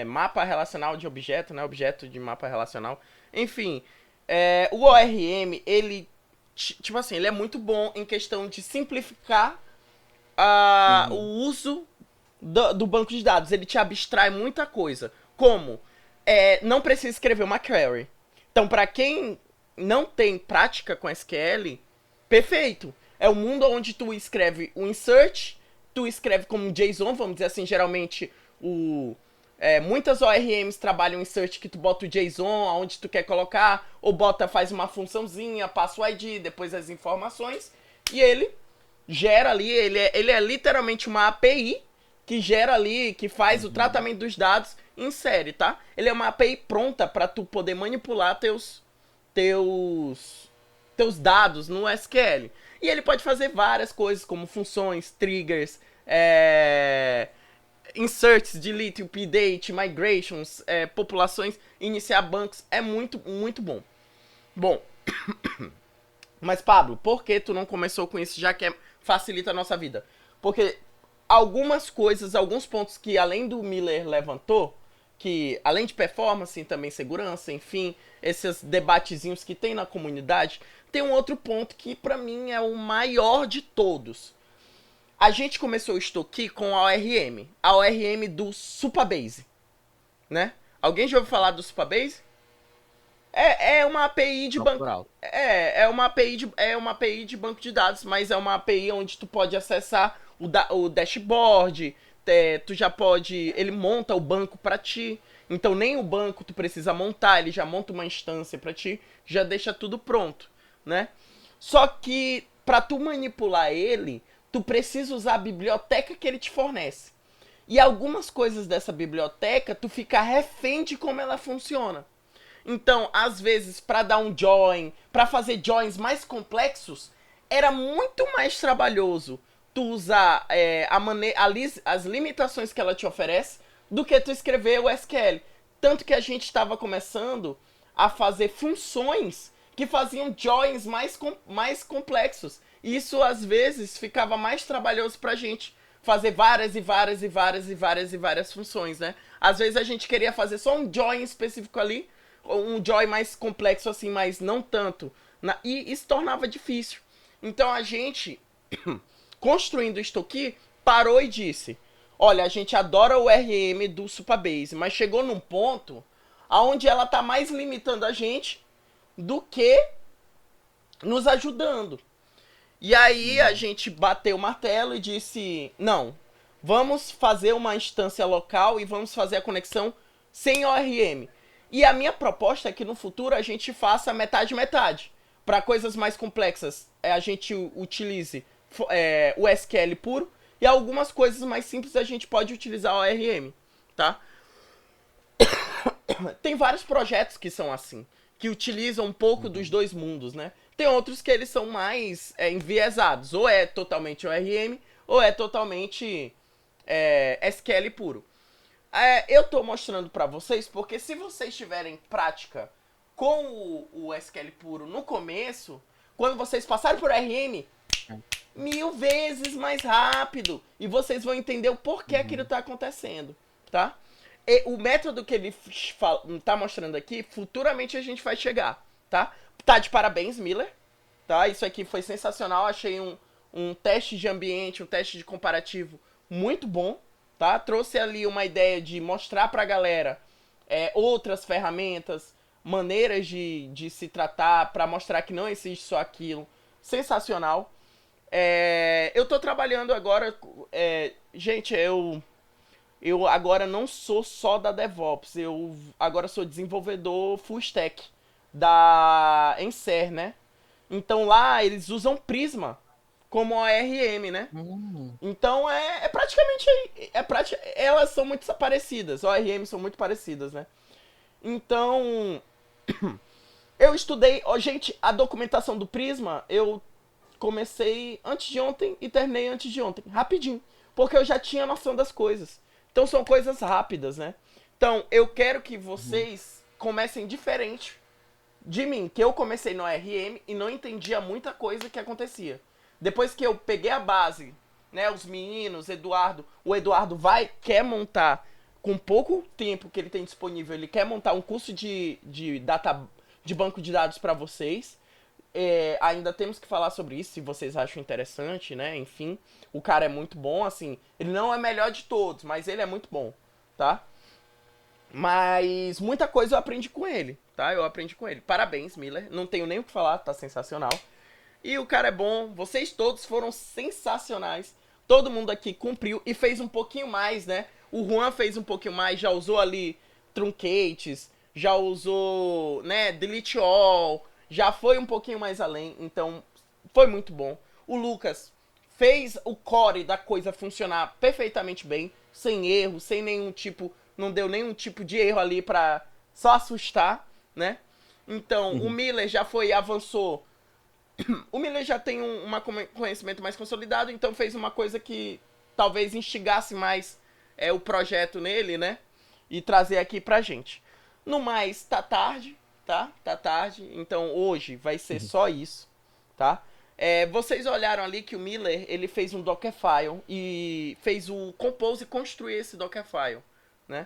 mapa relacional de objeto, né? Objeto de mapa relacional. Enfim, o ORM, ele, tipo assim, ele é muito bom em questão de simplificar o uso do banco de dados. Ele te abstrai muita coisa. Como? Não precisa escrever uma query. Então, para quem não tem prática com SQL, perfeito. É o mundo onde tu escreve o insert, tu escreve como JSON, vamos dizer assim, geralmente muitas ORMs trabalham insert que tu bota o JSON aonde tu quer colocar, ou faz uma funçãozinha, passa o ID, depois as informações, e ele gera ali, ele é literalmente uma API que gera ali, que faz o tratamento dos dados em série, tá? Ele é uma API pronta para tu poder manipular teus dados no SQL. E ele pode fazer várias coisas, como funções, triggers, inserts, delete, update, migrations, populações, iniciar bancos. É muito, muito bom. Bom, mas Pablo, por que tu não começou com isso, já que facilita a nossa vida? Porque algumas coisas, alguns pontos que além do Miller levantou, que além de performance, também segurança, enfim, esses debatezinhos que tem na comunidade, tem um outro ponto que pra mim é o maior de todos. A gente começou isto aqui com a ORM do Supabase, né? Alguém já ouviu falar do Supabase? É uma API de banco. Natural. É uma API de banco de dados, mas é uma API onde tu pode acessar o dashboard, tu já pode. Ele monta o banco pra ti. Então nem o banco tu precisa montar, ele já monta uma instância pra ti, já deixa tudo pronto, né? Só que pra tu manipular ele, tu precisa usar a biblioteca que ele te fornece. E algumas coisas dessa biblioteca, tu fica refém de como ela funciona. Então, às vezes, para dar um join, para fazer joins mais complexos, era muito mais trabalhoso tu usar as limitações que ela te oferece do que tu escrever o SQL. Tanto que a gente estava começando a fazer funções que faziam joins mais complexos. E isso, às vezes, ficava mais trabalhoso pra gente fazer várias funções, né? Às vezes a gente queria fazer só um join específico ali, um join mais complexo assim, mas não tanto. E isso tornava difícil. Então a gente, construindo isto aqui, parou e disse: olha, a gente adora o RM do Supabase, mas chegou num ponto onde ela tá mais limitando a gente do que nos ajudando. E aí a gente bateu o martelo e disse: não, vamos fazer uma instância local e vamos fazer a conexão sem ORM. E a minha proposta é que no futuro a gente faça metade-metade. Para coisas mais complexas, a gente utilize o SQL puro, e algumas coisas mais simples a gente pode utilizar o ORM, tá? Tem vários projetos que são assim, que utilizam um pouco dos dois mundos, né? Tem outros que eles são mais enviesados, ou é totalmente ORM, ou é totalmente SQL puro. Eu tô mostrando pra vocês porque se vocês tiverem prática com o SQL puro no começo, quando vocês passarem por RM, 1000 vezes mais rápido. E vocês vão entender o porquê aquilo tá acontecendo, tá? E o método que ele tá mostrando aqui, futuramente a gente vai chegar, tá? Tá de parabéns, Miller, tá? Isso aqui foi sensacional, achei um teste de ambiente, um teste de comparativo muito bom, tá? Trouxe ali uma ideia de mostrar pra galera outras ferramentas, maneiras de se tratar, pra mostrar que não existe só aquilo. Sensacional. Eu tô trabalhando agora... gente, eu agora não sou só da DevOps, eu agora sou desenvolvedor full stack da Enser, né? Então lá eles usam Prisma como ORM, né? Então praticamente elas são muito parecidas, ORM são muito parecidas, né? Então eu estudei, gente, a documentação do Prisma eu comecei antes de ontem e terminei antes de ontem, rapidinho, porque eu já tinha noção das coisas. Então são coisas rápidas, né? Então eu quero que vocês comecem diferente de mim, que eu comecei no ORM e não entendia muita coisa que acontecia. Depois que eu peguei a base, né, os meninos, o Eduardo quer montar, com pouco tempo que ele tem disponível, ele quer montar um curso de banco de dados para vocês. Ainda temos que falar sobre isso, se vocês acham interessante, né? Enfim, o cara é muito bom, assim, ele não é melhor de todos, mas ele é muito bom, tá? Mas muita coisa eu aprendi com ele, tá? Eu aprendi com ele. Parabéns, Miller. Não tenho nem o que falar, tá sensacional. E o cara é bom, vocês todos foram sensacionais. Todo mundo aqui cumpriu e fez um pouquinho mais, né? O Juan fez um pouquinho mais, já usou ali truncates, já usou, né, delete all, já foi um pouquinho mais além, então foi muito bom. O Lucas fez o core da coisa funcionar perfeitamente bem, sem erro, sem nenhum tipo, não deu nenhum tipo de erro ali pra só assustar, né? Então, o Miller já avançou. O Miller já tem um conhecimento mais consolidado, então fez uma coisa que talvez instigasse mais o projeto nele, né? E trazer aqui pra gente. No mais, tá tarde, tá? Tá tarde, então hoje vai ser só isso, tá? Vocês olharam ali que o Miller, ele fez um Dockerfile e fez o Compose construir esse Dockerfile, né?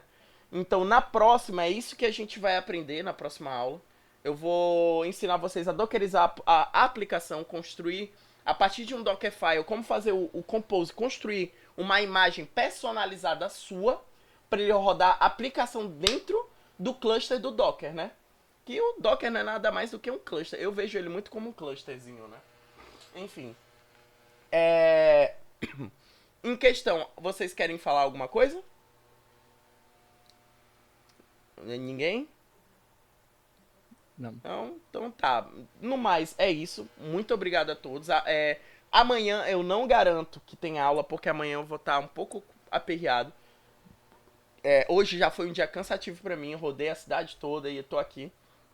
Então, na próxima, é isso que a gente vai aprender na próxima aula. Eu vou ensinar vocês a dockerizar a aplicação, construir, a partir de um Dockerfile, como fazer o Compose, construir uma imagem personalizada sua, para ele rodar a aplicação dentro do cluster do Docker, né? Que o Docker não é nada mais do que um cluster. Eu vejo ele muito como um clusterzinho, né? Enfim. Em questão, vocês querem falar alguma coisa? Ninguém? Não. Então tá. No mais, é isso. Muito obrigado a todos. Amanhã eu não garanto que tem aula, porque amanhã eu vou estar um pouco aperreado. Hoje já foi um dia cansativo pra mim. Eu rodei a cidade toda e eu tô aqui,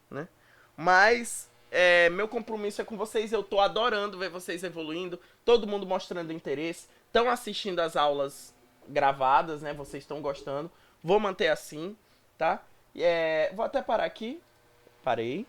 né? Mas meu compromisso é com vocês. Eu tô adorando ver vocês evoluindo. Todo mundo mostrando interesse. Estão assistindo as aulas gravadas, né? Vocês estão gostando. Vou manter assim, tá? Vou até parar aqui. Parei.